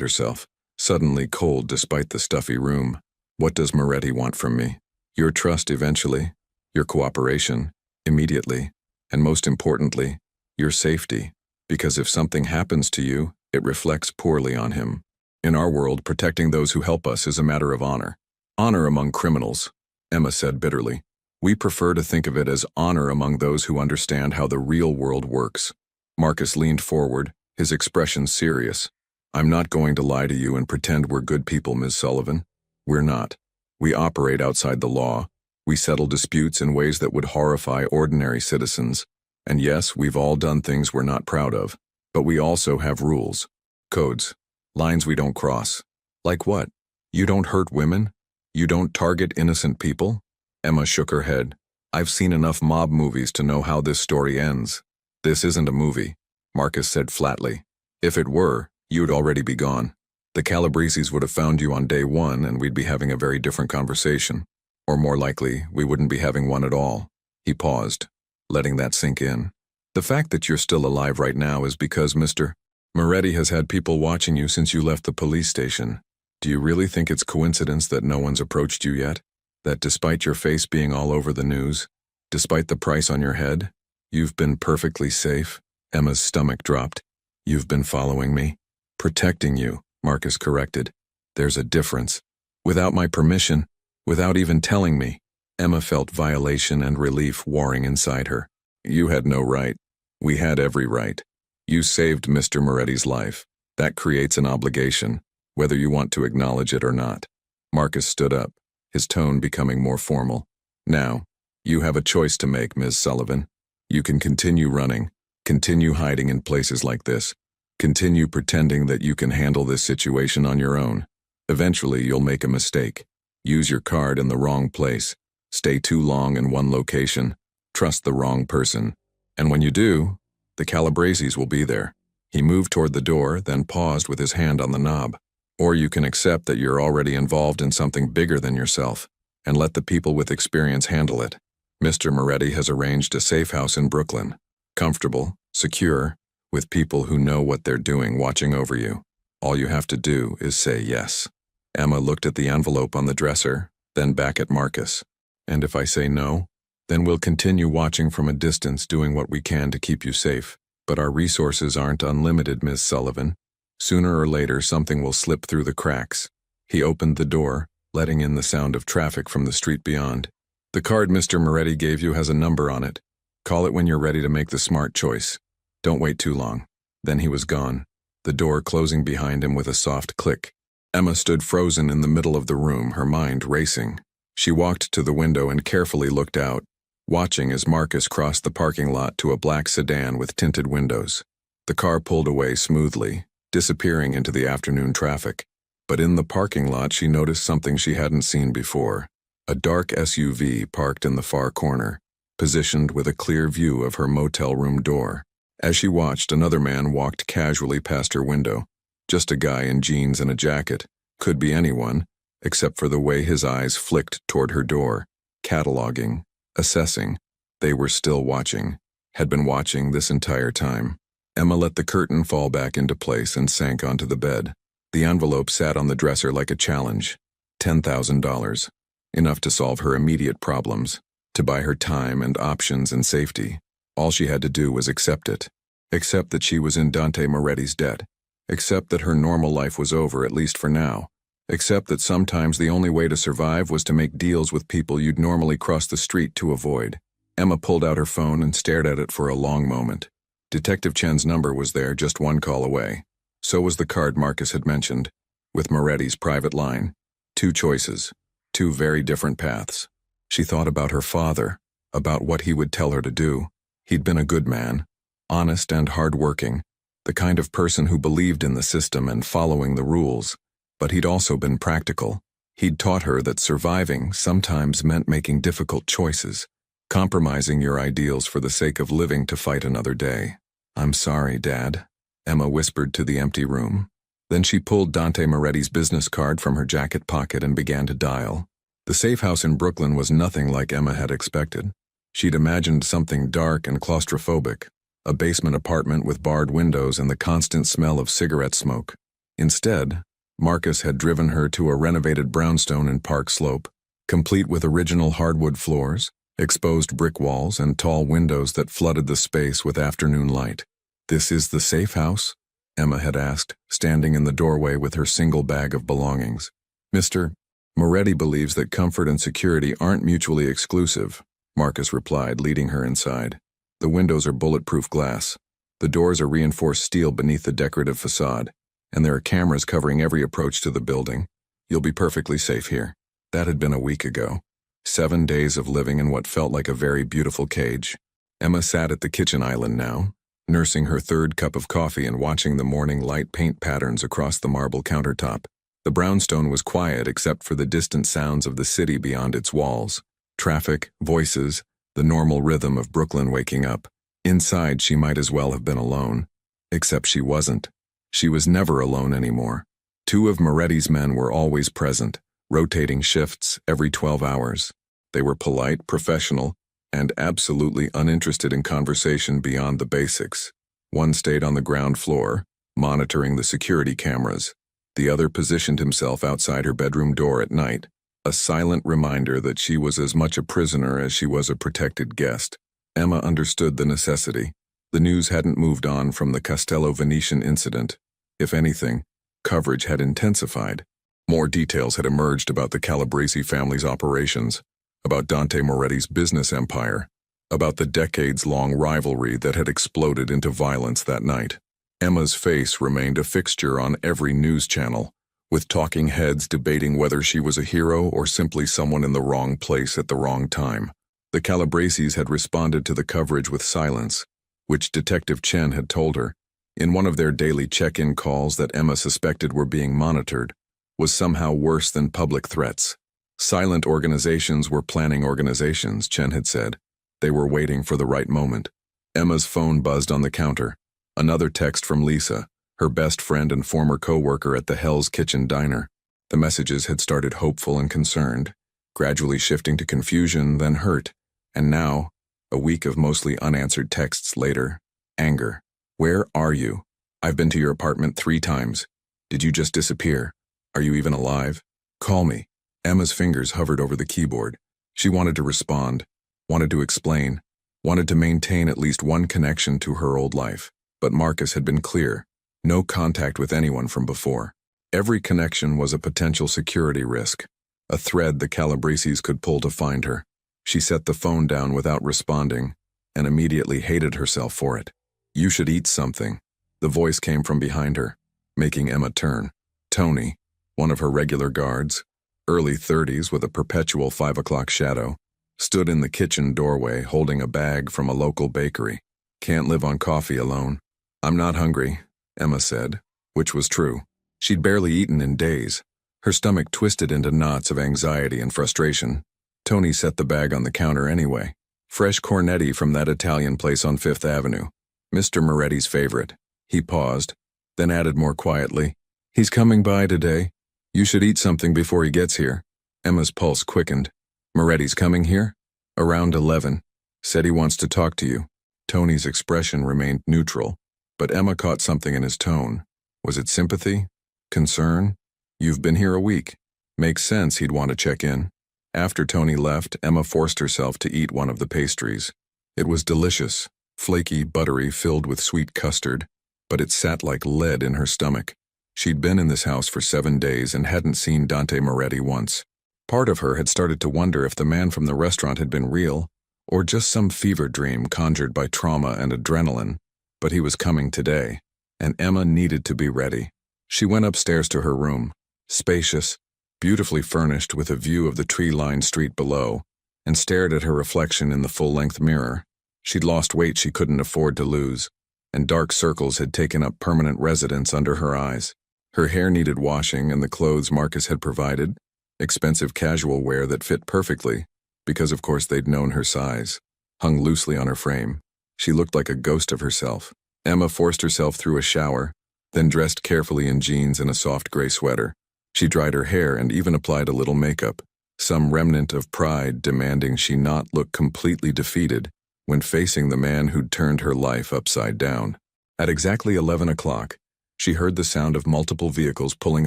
herself, suddenly cold despite the stuffy room. What does Moretti want from me? Your trust eventually, your cooperation, immediately, and most importantly, your safety, because if something happens to you, it reflects poorly on him. In our world, protecting those who help us is a matter of honor. Honor among criminals, Emma said bitterly. We prefer to think of it as honor among those who understand how the real world works. Marcus leaned forward, his expression serious. I'm not going to lie to you and pretend we're good people, Ms. Sullivan. We're not. We operate outside the law. We settle disputes in ways that would horrify ordinary citizens. And yes, we've all done things we're not proud of. But we also have rules, codes, lines we don't cross. Like what? You don't hurt women? You don't target innocent people? Emma shook her head. I've seen enough mob movies to know how this story ends. This isn't a movie, Marcus said flatly. If it were, you'd already be gone. The Calabreses would have found you on day one and we'd be having a very different conversation. Or more likely, we wouldn't be having one at all. He paused, letting that sink in. The fact that you're still alive right now is because Mr. Moretti has had people watching you since you left the police station. Do you really think it's coincidence that no one's approached you yet? That despite your face being all over the news, despite the price on your head, you've been perfectly safe? Emma's stomach dropped. You've been following me? Protecting you, Marcus corrected. There's a difference. Without my permission, without even telling me. Emma felt violation and relief warring inside her. You had no right. We had every right. You saved Mr. Moretti's life. That creates an obligation, whether you want to acknowledge it or not. Marcus stood up, his tone becoming more formal. Now, you have a choice to make, Ms. Sullivan. You can continue running, continue hiding in places like this, continue pretending that you can handle this situation on your own. Eventually, you'll make a mistake. Use your card in the wrong place. Stay too long in one location. Trust the wrong person. And when you do, the Calabreses will be there. He moved toward the door, then paused with his hand on the knob. Or you can accept that you're already involved in something bigger than yourself, and let the people with experience handle it. Mr. Moretti has arranged a safe house in Brooklyn. Comfortable, secure, with people who know what they're doing watching over you. All you have to do is say yes. Emma looked at the envelope on the dresser, then back at Marcus. And if I say no, then we'll continue watching from a distance doing what we can to keep you safe. But our resources aren't unlimited, Ms. Sullivan. Sooner or later, something will slip through the cracks. He opened the door, letting in the sound of traffic from the street beyond. The card Mr. Moretti gave you has a number on it. Call it when you're ready to make the smart choice. Don't wait too long. Then he was gone, the door closing behind him with a soft click. Emma stood frozen in the middle of the room, her mind racing. She walked to the window and carefully looked out, watching as Marcus crossed the parking lot to a black sedan with tinted windows. The car pulled away smoothly, disappearing into the afternoon traffic. But in the parking lot, she noticed something she hadn't seen before. A dark SUV parked in the far corner, positioned with a clear view of her motel room door. As she watched, another man walked casually past her window. Just a guy in jeans and a jacket. Could be anyone, except for the way his eyes flicked toward her door, cataloging, assessing. They were still watching, had been watching this entire time. Emma let the curtain fall back into place and sank onto the bed. The envelope sat on the dresser like a challenge. $10,000. Enough to solve her immediate problems, to buy her time and options and safety. All she had to do was accept it. Accept that she was in Dante Moretti's debt. Accept that her normal life was over, at least for now. Accept that sometimes the only way to survive was to make deals with people you'd normally cross the street to avoid. Emma pulled out her phone and stared at it for a long moment. Detective Chen's number was there, just one call away. So was the card Marcus had mentioned, with Moretti's private line. Two choices, two very different paths. She thought about her father, about what he would tell her to do. He'd been a good man, honest and hard-working, the kind of person who believed in the system and following the rules. But he'd also been practical. He'd taught her that surviving sometimes meant making difficult choices, compromising your ideals for the sake of living to fight another day. "I'm sorry, Dad," Emma whispered to the empty room. Then she pulled Dante Moretti's business card from her jacket pocket and began to dial. The safe house in Brooklyn was nothing like Emma had expected. She'd imagined something dark and claustrophobic, a basement apartment with barred windows and the constant smell of cigarette smoke. Instead, Marcus had driven her to a renovated brownstone in Park Slope, complete with original hardwood floors, exposed brick walls, and tall windows that flooded the space with afternoon light. "This is the safe house?" Emma had asked, standing in the doorway with her single bag of belongings. "Mr. Moretti believes that comfort and security aren't mutually exclusive," Marcus replied, leading her inside. "The windows are bulletproof glass. The doors are reinforced steel beneath the decorative facade, and there are cameras covering every approach to the building. You'll be perfectly safe here." That had been a week ago. 7 days of living in what felt like a very beautiful cage. Emma sat at the kitchen island now, nursing her third cup of coffee and watching the morning light paint patterns across the marble countertop. The brownstone was quiet except for the distant sounds of the city beyond its walls. Traffic, voices, the normal rhythm of Brooklyn waking up. Inside, she might as well have been alone. Except she wasn't. She was never alone anymore. 2 of Moretti's men were always present, rotating shifts every 12 hours. They were polite, professional, and absolutely uninterested in conversation beyond the basics. One stayed on the ground floor, monitoring the security cameras. The other positioned himself outside her bedroom door at night, a silent reminder that she was as much a prisoner as she was a protected guest. Emma understood the necessity. The news hadn't moved on from the Castello Venetian incident. If anything, coverage had intensified. More details had emerged about the Calabrese family's operations, about Dante Moretti's business empire, about the decades-long rivalry that had exploded into violence that night. Emma's face remained a fixture on every news channel, with talking heads debating whether she was a hero or simply someone in the wrong place at the wrong time. The Calabreses had responded to the coverage with silence, which Detective Chen had told her, in one of their daily check-in calls, that Emma suspected were being monitored, was somehow worse than public threats. Silent organizations were planning organizations, Chen had said. They were waiting for the right moment. Emma's phone buzzed on the counter. Another text from Lisa, her best friend and former co-worker at the Hell's Kitchen diner. The messages had started hopeful and concerned, gradually shifting to confusion, then hurt, and now, a week of mostly unanswered texts later, anger. "Where are you? I've been to your apartment 3 times. Did you just disappear? Are you even alive? Call me." Emma's fingers hovered over the keyboard. She wanted to respond, wanted to explain, wanted to maintain at least one connection to her old life. But Marcus had been clear. No contact with anyone from before. Every connection was a potential security risk, a thread the Calabreses could pull to find her. She set the phone down without responding, and immediately hated herself for it. "You should eat something." The voice came from behind her, making Emma turn. Tony, one of her regular guards, early 30s with a perpetual 5 o'clock shadow, stood in the kitchen doorway holding a bag from a local bakery. "Can't live on coffee alone." "I'm not hungry," Emma said, which was true. She'd barely eaten in days. Her stomach twisted into knots of anxiety and frustration. Tony set the bag on the counter anyway. "Fresh cornetti from that Italian place on 5th Avenue. Mr. Moretti's favorite." He paused, then added more quietly, "He's coming by today. You should eat something before he gets here." Emma's pulse quickened. "Moretti's coming here?" "Around 11. Said he wants to talk to you." Tony's expression remained neutral, but Emma caught something in his tone. Was it sympathy? Concern? "You've been here a week. Makes sense he'd want to check in." After Tony left, Emma forced herself to eat one of the pastries. It was delicious, flaky, buttery, filled with sweet custard, but it sat like lead in her stomach. She'd been in this house for 7 days and hadn't seen Dante Moretti once. Part of her had started to wonder if the man from the restaurant had been real, or just some fever dream conjured by trauma and adrenaline, but he was coming today, and Emma needed to be ready. She went upstairs to her room, spacious, beautifully furnished with a view of the tree-lined street below, and stared at her reflection in the full-length mirror. She'd lost weight she couldn't afford to lose, and dark circles had taken up permanent residence under her eyes. Her hair needed washing, and the clothes Marcus had provided, expensive casual wear that fit perfectly, because of course they'd known her size, hung loosely on her frame. She looked like a ghost of herself. Emma forced herself through a shower, then dressed carefully in jeans and a soft gray sweater. She dried her hair and even applied a little makeup. some remnant of pride demanding she not look completely defeated when facing the man who'd turned her life upside down. At exactly 11 o'clock, she heard the sound of multiple vehicles pulling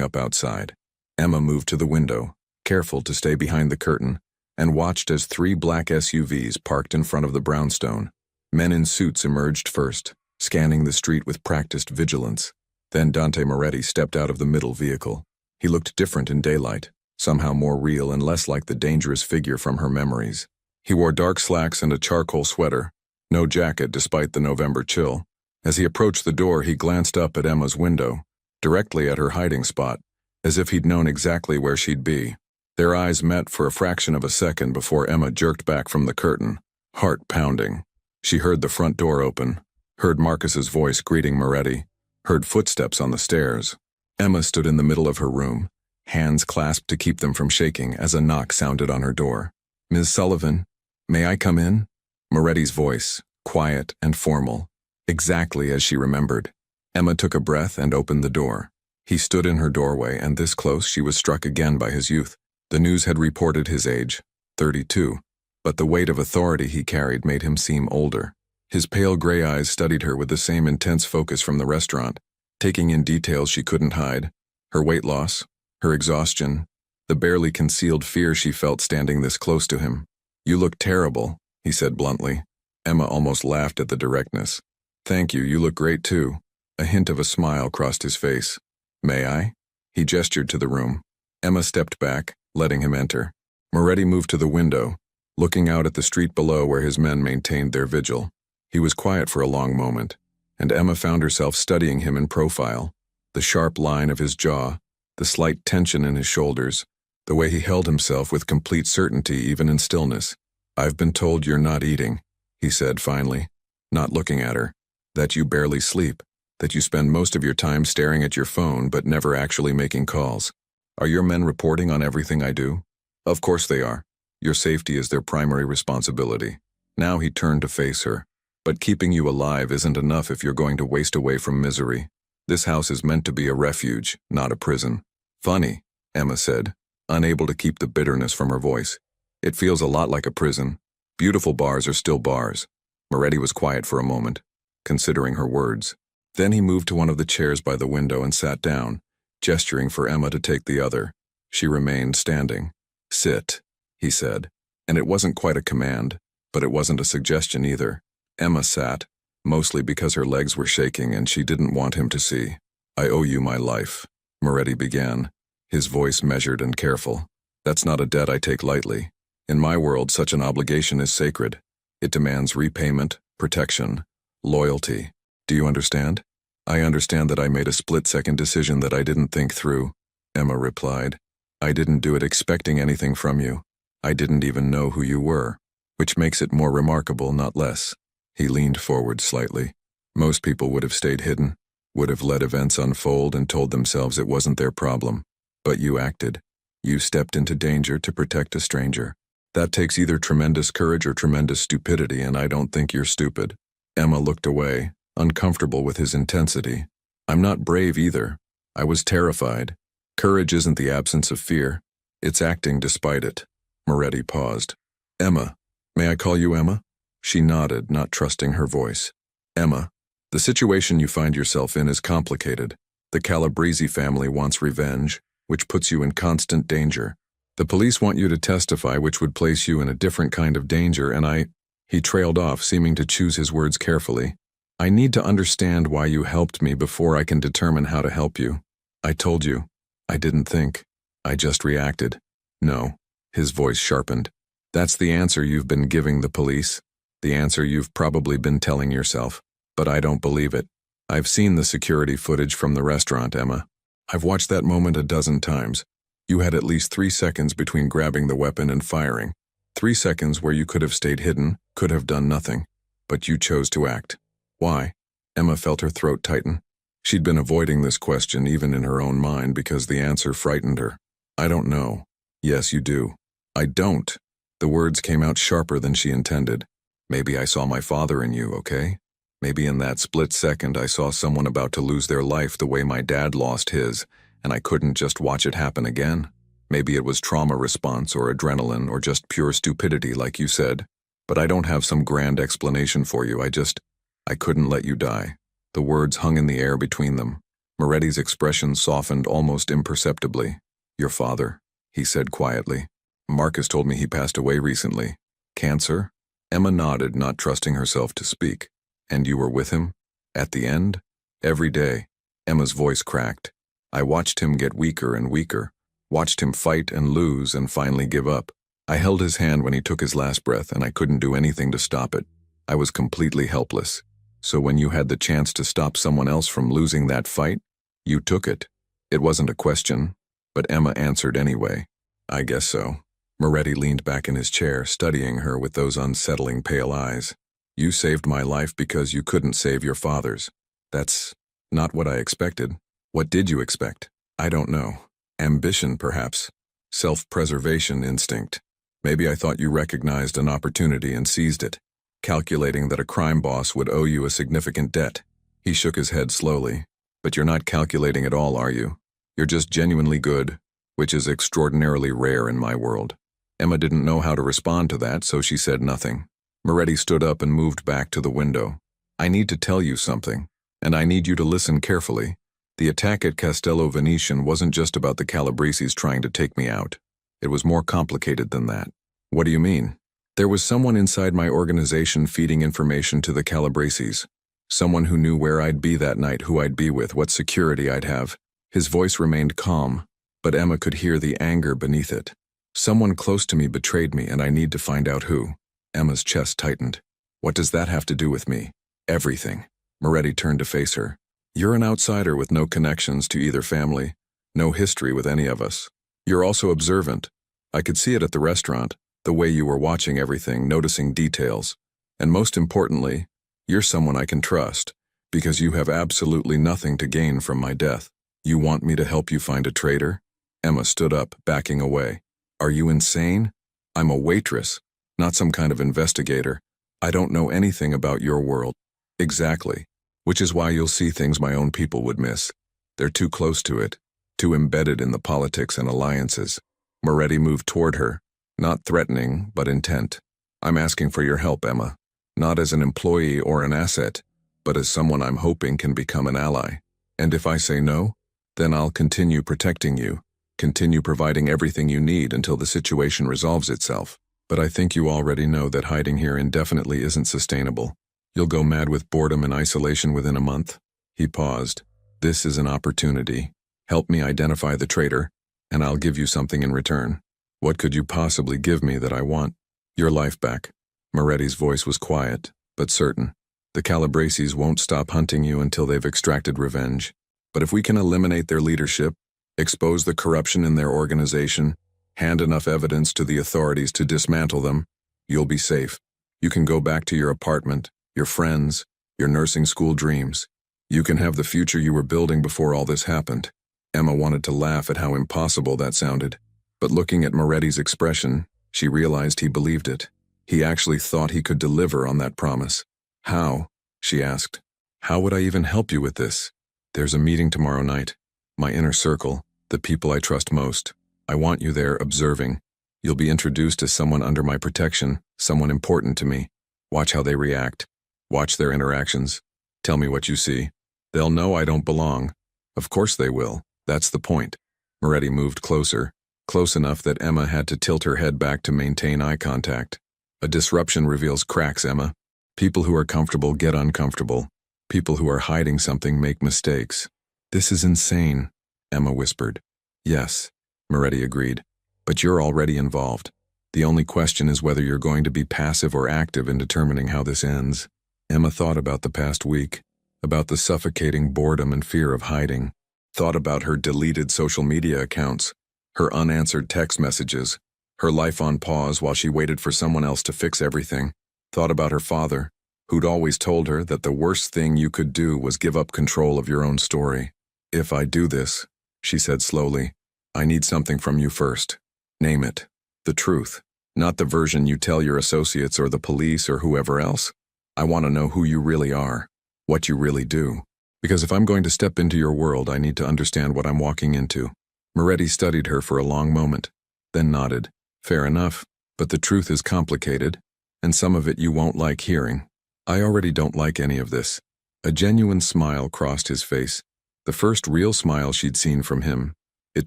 up outside. Emma moved to the window, careful to stay behind the curtain, and watched as 3 black SUVs parked in front of the brownstone. Men in suits emerged first, scanning the street with practiced vigilance. Then Dante Moretti stepped out of the middle vehicle. He looked different in daylight, somehow more real and less like the dangerous figure from her memories. He wore dark slacks and a charcoal sweater, no jacket despite the November chill. As he approached the door, he glanced up at Emma's window, directly at her hiding spot, as if he'd known exactly where she'd be. Their eyes met for a fraction of a second before Emma jerked back from the curtain, heart pounding. She heard the front door open, heard Marcus's voice greeting Moretti, heard footsteps on the stairs. Emma stood in the middle of her room, hands clasped to keep them from shaking as a knock sounded on her door. "Ms. Sullivan, may I come in?" Moretti's voice, quiet and formal, exactly as she remembered. Emma took a breath and opened the door. He stood in her doorway, and this close she was struck again by his youth. The news had reported his age, 32, but the weight of authority he carried made him seem older. His pale gray eyes studied her with the same intense focus from the restaurant, taking in details she couldn't hide: her weight loss, her exhaustion, the barely concealed fear she felt standing this close to him. "You look terrible," he said bluntly. Emma almost laughed at the directness. "Thank you, you look great too." A hint of a smile crossed his face. "May I?" He gestured to the room. Emma stepped back, letting him enter. Moretti moved to the window, looking out at the street below where his men maintained their vigil. He was quiet for a long moment, and Emma found herself studying him in profile. The sharp line of his jaw, the slight tension in his shoulders, the way he held himself with complete certainty even in stillness. "I've been told you're not eating," he said finally, not looking at her. "That you barely sleep, that you spend most of your time staring at your phone but never actually making calls. Are your men reporting on everything I do?" "Of course they are. Your safety is their primary responsibility." Now he turned to face her. "But keeping you alive isn't enough if you're going to waste away from misery. This house is meant to be a refuge, not a prison." "Funny," Emma said, unable to keep the bitterness from her voice. "It feels a lot like a prison. Beautiful bars are still bars." Moretti was quiet for a moment, considering her words. Then he moved to one of the chairs by the window and sat down, gesturing for Emma to take the other. She remained standing. "Sit," he said, and it wasn't quite a command, but it wasn't a suggestion either. Emma sat, mostly because her legs were shaking and she didn't want him to see. "I owe you my life," Moretti began, his voice measured and careful. "That's not a debt I take lightly. In my world, such an obligation is sacred. It demands repayment, protection, loyalty. Do you understand?" "I understand that I made a split-second decision that I didn't think through," Emma replied. "I didn't do it expecting anything from you. I didn't even know who you were, which makes it more remarkable, not less." He leaned forward slightly. "Most people would have stayed hidden, would have let events unfold and told themselves it wasn't their problem. But you acted. You stepped into danger to protect a stranger. That takes either tremendous courage or tremendous stupidity, and I don't think you're stupid." Emma looked away, uncomfortable with his intensity. "I'm not brave either. I was terrified. Courage isn't the absence of fear. It's acting despite it." Moretti paused. "Emma, may I call you Emma?" She nodded, not trusting her voice. "Emma, the situation you find yourself in is complicated. The Calabrese family wants revenge, which puts you in constant danger. The police want you to testify, which would place you in a different kind of danger, and He trailed off, seeming to choose his words carefully. "I need to understand why you helped me before I can determine how to help you. I told you. I didn't think. I just reacted." "No." His voice sharpened. "That's the answer you've been giving the police. The answer you've probably been telling yourself. But I don't believe it. I've seen the security footage from the restaurant, Emma. I've watched that moment a dozen times. You had at least 3 seconds between grabbing the weapon and firing. 3 seconds where you could have stayed hidden, could have done nothing. But you chose to act. Why?" Emma felt her throat tighten. She'd been avoiding this question even in her own mind because the answer frightened her. "I don't know." "Yes, you do." "I don't." The words came out sharper than she intended. "Maybe I saw my father in you, okay? Maybe in that split second I saw someone about to lose their life the way my dad lost his, and I couldn't just watch it happen again. Maybe it was trauma response or adrenaline or just pure stupidity like you said. But I don't have some grand explanation for you. I couldn't let you die. The words hung in the air between them. Moretti's expression softened almost imperceptibly. Your father, he said quietly. Marcus told me he passed away recently. Cancer? Emma nodded, not trusting herself to speak. And you were with him? At the end? Every day. Emma's voice cracked. I watched him get weaker and weaker. Watched him fight and lose and finally give up. I held his hand when he took his last breath and I couldn't do anything to stop it. I was completely helpless. So when you had the chance to stop someone else from losing that fight, you took it. It wasn't a question, but Emma answered anyway. I guess so. Moretti leaned back in his chair, studying her with those unsettling pale eyes. You saved my life because you couldn't save your father's. That's not what I expected. What did you expect? I don't know. Ambition, perhaps. Self-preservation instinct. Maybe I thought you recognized an opportunity and seized it, calculating that a crime boss would owe you a significant debt. He shook his head slowly. But you're not calculating at all, are you? You're just genuinely good, which is extraordinarily rare in my world. Emma didn't know how to respond to that, so she said nothing. Moretti stood up and moved back to the window. I need to tell you something, and I need you to listen carefully. The attack at Castello Venetian wasn't just about the Calabreses trying to take me out. It was more complicated than that. What do you mean? There was someone inside my organization feeding information to the Calabreses. Someone who knew where I'd be that night, who I'd be with, what security I'd have. His voice remained calm, but Emma could hear the anger beneath it. Someone close to me betrayed me, and I need to find out who. Emma's chest tightened. What does that have to do with me? Everything. Moretti turned to face her. You're an outsider with no connections to either family, no history with any of us. You're also observant. I could see it at the restaurant, the way you were watching everything, noticing details. And most importantly, you're someone I can trust, because you have absolutely nothing to gain from my death. You want me to help you find a traitor? Emma stood up, backing away. Are you insane? I'm a waitress, not some kind of investigator. I don't know anything about your world. Exactly. Which is why you'll see things my own people would miss. They're too close to it, too embedded in the politics and alliances. Moretti moved toward her, not threatening, but intent. I'm asking for your help, Emma. Not as an employee or an asset, but as someone I'm hoping can become an ally. And if I say no, then I'll continue protecting you, continue providing everything you need until the situation resolves itself. But I think you already know that hiding here indefinitely isn't sustainable. You'll go mad with boredom and isolation within a month. He paused. This is an opportunity. Help me identify the traitor, and I'll give you something in return. What could you possibly give me that I want? Your life back. Moretti's voice was quiet, but certain. The Calabreses won't stop hunting you until they've extracted revenge. But if we can eliminate their leadership, expose the corruption in their organization, hand enough evidence to the authorities to dismantle them, you'll be safe. You can go back to your apartment, your friends, your nursing school dreams. You can have the future you were building before all this happened. Emma wanted to laugh at how impossible that sounded. But looking at Moretti's expression, she realized he believed it. He actually thought he could deliver on that promise. How? She asked. How would I even help you with this? There's a meeting tomorrow night. My inner circle, the people I trust most. I want you there observing. You'll be introduced as someone under my protection, someone important to me. Watch how they react. Watch their interactions. Tell me what you see. They'll know I don't belong. Of course they will. That's the point. Moretti moved closer, close enough that Emma had to tilt her head back to maintain eye contact. A disruption reveals cracks, Emma. People who are comfortable get uncomfortable. People who are hiding something make mistakes. This is insane, Emma whispered. Yes, Moretti agreed. But you're already involved. The only question is whether you're going to be passive or active in determining how this ends. Emma thought about the past week, about the suffocating boredom and fear of hiding, thought about her deleted social media accounts, her unanswered text messages, her life on pause while she waited for someone else to fix everything, thought about her father, who'd always told her that the worst thing you could do was give up control of your own story. If I do this, she said slowly, I need something from you first. Name it. The truth. Not the version you tell your associates or the police or whoever else. I want to know who you really are, what you really do. Because if I'm going to step into your world, I need to understand what I'm walking into. Moretti studied her for a long moment, then nodded. Fair enough, but the truth is complicated, and some of it you won't like hearing. I already don't like any of this. A genuine smile crossed his face, the first real smile she'd seen from him. It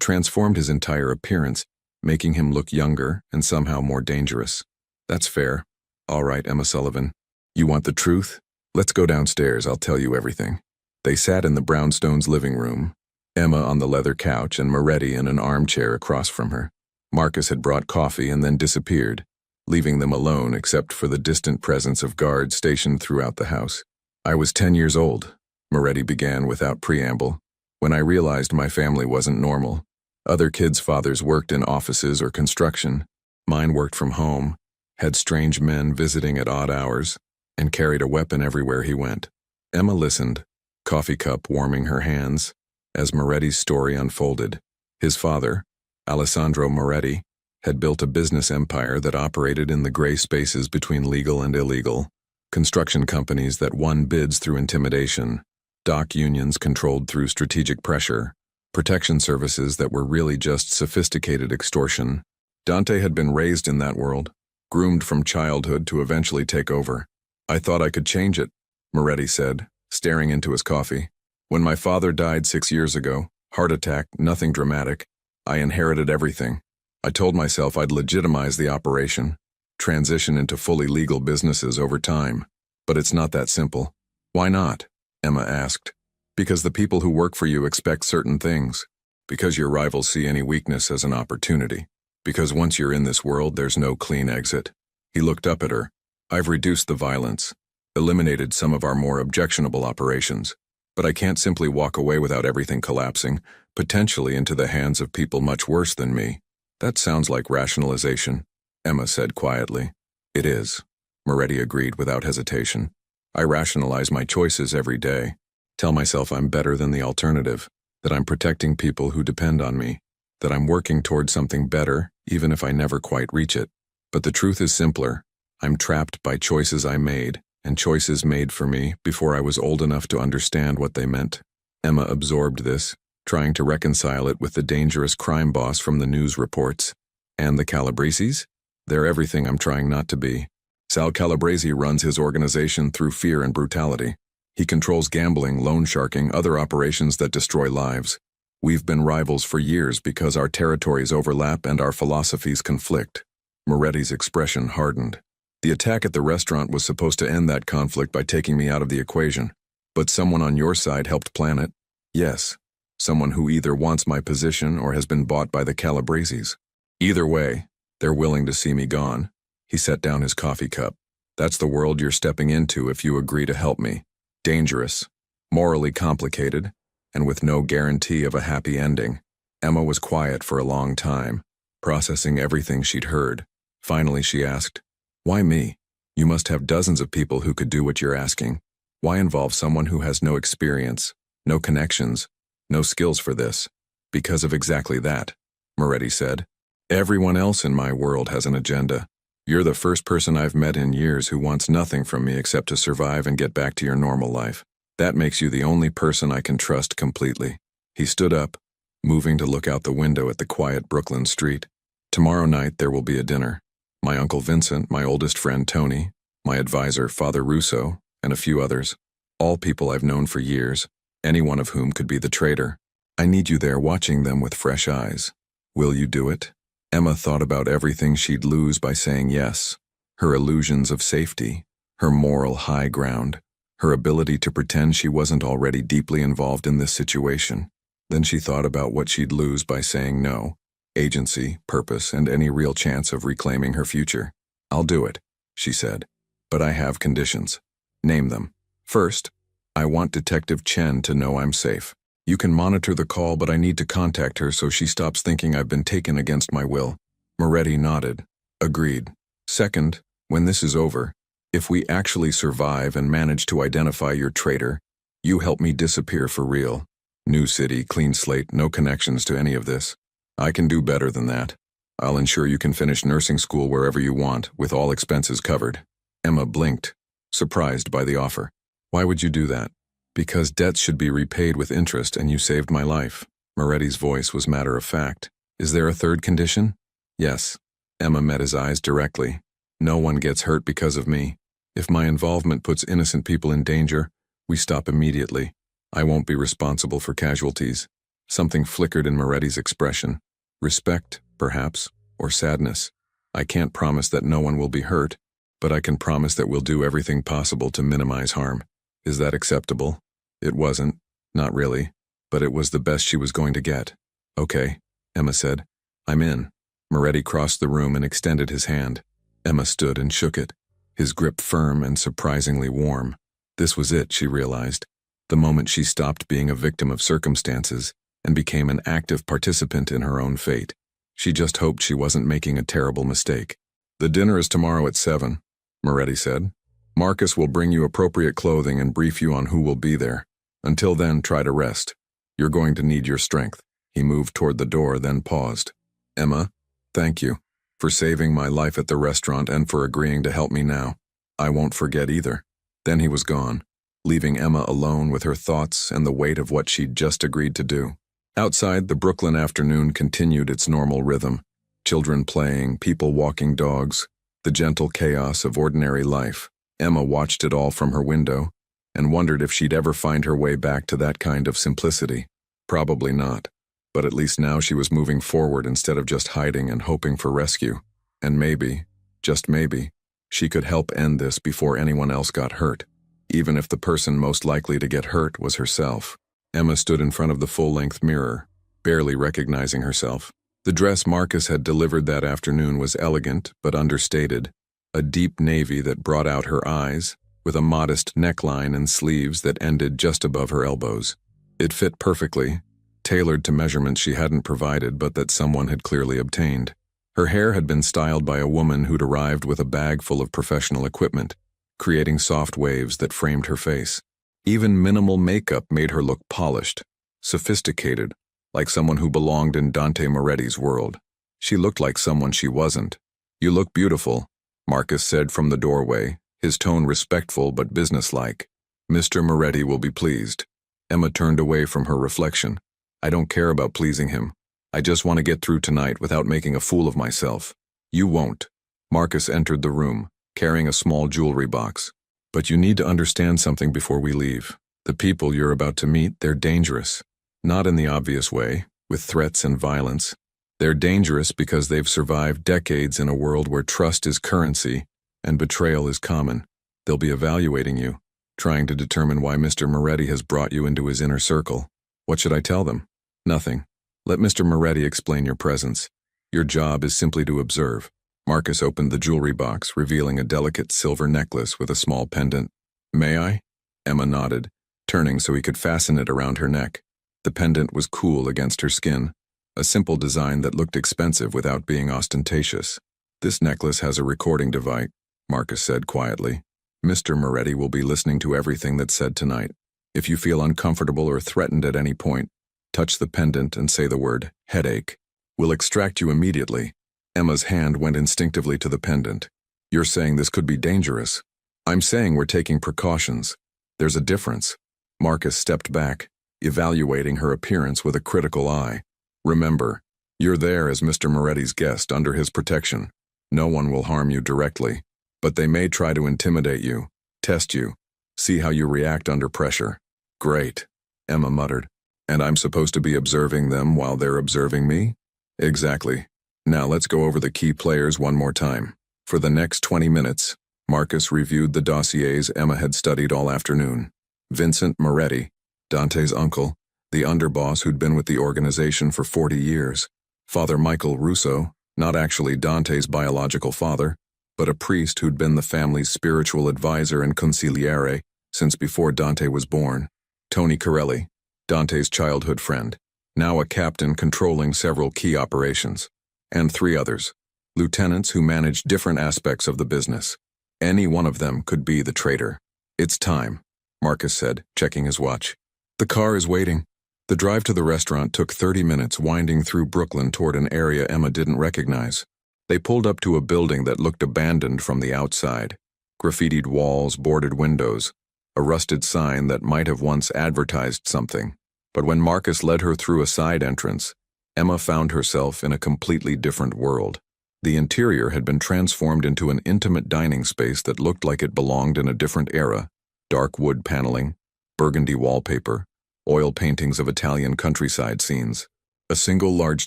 transformed his entire appearance, making him look younger and somehow more dangerous. That's fair. All right, Emma Sullivan. You want the truth? Let's go downstairs, I'll tell you everything. They sat in the brownstones' living room, Emma on the leather couch and Moretti in an armchair across from her. Marcus had brought coffee and then disappeared, leaving them alone except for the distant presence of guards stationed throughout the house. I was 10 years old, Moretti began without preamble, when I realized my family wasn't normal. Other kids' fathers worked in offices or construction. Mine worked from home, had strange men visiting at odd hours, and carried a weapon everywhere he went. Emma listened, coffee cup warming her hands, as Moretti's story unfolded. His father, Alessandro Moretti, had built a business empire that operated in the gray spaces between legal and illegal, construction companies that won bids through intimidation, dock unions controlled through strategic pressure, protection services that were really just sophisticated extortion. Dante had been raised in that world, groomed from childhood to eventually take over. I thought I could change it, Moretti said, staring into his coffee. When my father died 6 years ago, heart attack, nothing dramatic, I inherited everything. I told myself I'd legitimize the operation, transition into fully legal businesses over time. But it's not that simple. Why not? Emma asked. Because the people who work for you expect certain things. Because your rivals see any weakness as an opportunity. Because once you're in this world, there's no clean exit. He looked up at her. I've reduced the violence, eliminated some of our more objectionable operations. But I can't simply walk away without everything collapsing, potentially into the hands of people much worse than me. That sounds like rationalization, Emma said quietly. It is, Moretti agreed without hesitation. I rationalize my choices every day. Tell myself I'm better than the alternative, that I'm protecting people who depend on me, that I'm working toward something better, even if I never quite reach it. But the truth is simpler. I'm trapped by choices I made, and choices made for me before I was old enough to understand what they meant. Emma absorbed this, trying to reconcile it with the dangerous crime boss from the news reports. And the Calabreses? They're everything I'm trying not to be. Sal Calabrese runs his organization through fear and brutality. He controls gambling, loan sharking, other operations that destroy lives. We've been rivals for years because our territories overlap and our philosophies conflict. Moretti's expression hardened. The attack at the restaurant was supposed to end that conflict by taking me out of the equation. But someone on your side helped plan it. Yes. Someone who either wants my position or has been bought by the Calabreses. Either way, they're willing to see me gone. He set down his coffee cup. That's the world you're stepping into if you agree to help me. Dangerous, morally complicated, and with no guarantee of a happy ending. Emma was quiet for a long time, processing everything she'd heard. Finally, she asked, "Why me? You must have dozens of people who could do what you're asking. Why involve someone who has no experience, no connections, no skills for this?" "Because of exactly that," Moretti said. "Everyone else in my world has an agenda. You're the first person I've met in years who wants nothing from me except to survive and get back to your normal life. That makes you the only person I can trust completely." He stood up, moving to look out the window at the quiet Brooklyn street. "Tomorrow night there will be a dinner. My Uncle Vincent, my oldest friend Tony, my advisor Father Russo, and a few others. All people I've known for years, any one of whom could be the traitor. I need you there watching them with fresh eyes. Will you do it?" Emma thought about everything she'd lose by saying yes. Her illusions of safety, her moral high ground, her ability to pretend she wasn't already deeply involved in this situation. Then she thought about what she'd lose by saying no. Agency, purpose, and any real chance of reclaiming her future. "I'll do it," she said. "But I have conditions." "Name them." "First, I want Detective Chen to know I'm safe. You can monitor the call, but I need to contact her so she stops thinking I've been taken against my will." Moretti nodded. "Agreed." "Second, when this is over, if we actually survive and manage to identify your traitor, you help me disappear for real. New city, clean slate, no connections to any of this. I can do better than that. I'll ensure you can finish nursing school wherever you want, with all expenses covered." Emma blinked, surprised by the offer. "Why would you do that?" "Because debts should be repaid with interest and you saved my life. Moretti's voice was matter of fact. Is there a third condition? Yes. Emma met his eyes directly. No one gets hurt because of me. If my involvement puts innocent people in danger, we stop immediately. I won't be responsible for casualties. Something flickered in Moretti's expression. Respect, perhaps, or sadness. I can't promise that no one will be hurt, but I can promise that we'll do everything possible to minimize harm. Is that acceptable? It wasn't. Not really. But it was the best she was going to get. Okay, Emma said. I'm in. Moretti crossed the room and extended his hand. Emma stood and shook it, his grip firm and surprisingly warm. This was it, she realized. The moment she stopped being a victim of circumstances and became an active participant in her own fate. She just hoped she wasn't making a terrible mistake. The dinner is tomorrow at 7, Moretti said. Marcus will bring you appropriate clothing and brief you on who will be there. Until then, try to rest. You're going to need your strength. He moved toward the door, then paused. Emma, thank you for saving my life at the restaurant and for agreeing to help me now. I won't forget either. Then he was gone, leaving Emma alone with her thoughts and the weight of what she'd just agreed to do. Outside, the Brooklyn afternoon continued its normal rhythm. Children playing, people walking dogs, the gentle chaos of ordinary life. Emma watched it all from her window and wondered if she'd ever find her way back to that kind of simplicity. Probably not. But at least now she was moving forward instead of just hiding and hoping for rescue. And maybe, just maybe, she could help end this before anyone else got hurt, even if the person most likely to get hurt was herself. Emma stood in front of the full-length mirror, barely recognizing herself. The dress Marcus had delivered that afternoon was elegant but understated, a deep navy that brought out her eyes, with a modest neckline and sleeves that ended just above her elbows. It fit perfectly, tailored to measurements she hadn't provided but that someone had clearly obtained. Her hair had been styled by a woman who'd arrived with a bag full of professional equipment, creating soft waves that framed her face. Even minimal makeup made her look polished, sophisticated, like someone who belonged in Dante Moretti's world. She looked like someone she wasn't. You look beautiful, Marcus said from the doorway, his tone respectful but businesslike. Mr. Moretti will be pleased. Emma turned away from her reflection. I don't care about pleasing him. I just want to get through tonight without making a fool of myself. You won't. Marcus entered the room, carrying a small jewelry box. But you need to understand something before we leave. The people you're about to meet, they're dangerous. Not in the obvious way, with threats and violence. They're dangerous because they've survived decades in a world where trust is currency and betrayal is common. They'll be evaluating you, trying to determine why Mr. Moretti has brought you into his inner circle. What should I tell them? Nothing. Let Mr. Moretti explain your presence. Your job is simply to observe. Marcus opened the jewelry box, revealing a delicate silver necklace with a small pendant. May I? Emma nodded, turning so he could fasten it around her neck. The pendant was cool against her skin, a simple design that looked expensive without being ostentatious. This necklace has a recording device, Marcus said quietly. Mr. Moretti will be listening to everything that's said tonight. If you feel uncomfortable or threatened at any point, touch the pendant and say the word, headache. We'll extract you immediately. Emma's hand went instinctively to the pendant. You're saying this could be dangerous. I'm saying we're taking precautions. There's a difference. Marcus stepped back, evaluating her appearance with a critical eye. Remember, you're there as Mr. Moretti's guest under his protection. No one will harm you directly, but they may try to intimidate you, test you, see how you react under pressure. Great, Emma muttered. And I'm supposed to be observing them while they're observing me? Exactly. Now let's go over the key players one more time. For the next 20 minutes, Marcus reviewed the dossiers Emma had studied all afternoon. Vincent Moretti, Dante's uncle, the underboss who'd been with the organization for 40 years. Father Michael Russo, not actually Dante's biological father, but a priest who'd been the family's spiritual advisor and consigliere since before Dante was born. Tony Corelli, Dante's childhood friend, now a captain controlling several key operations. And 3 others, lieutenants who managed different aspects of the business. Any one of them could be the traitor. It's time, Marcus said, checking his watch. The car is waiting. The drive to the restaurant took 30 minutes, winding through Brooklyn toward an area Emma didn't recognize. They pulled up to a building that looked abandoned from the outside. Graffitied walls, boarded windows, a rusted sign that might have once advertised something. But when Marcus led her through a side entrance, Emma found herself in a completely different world. The interior had been transformed into an intimate dining space that looked like it belonged in a different era. Dark wood paneling, burgundy wallpaper, oil paintings of Italian countryside scenes. A single large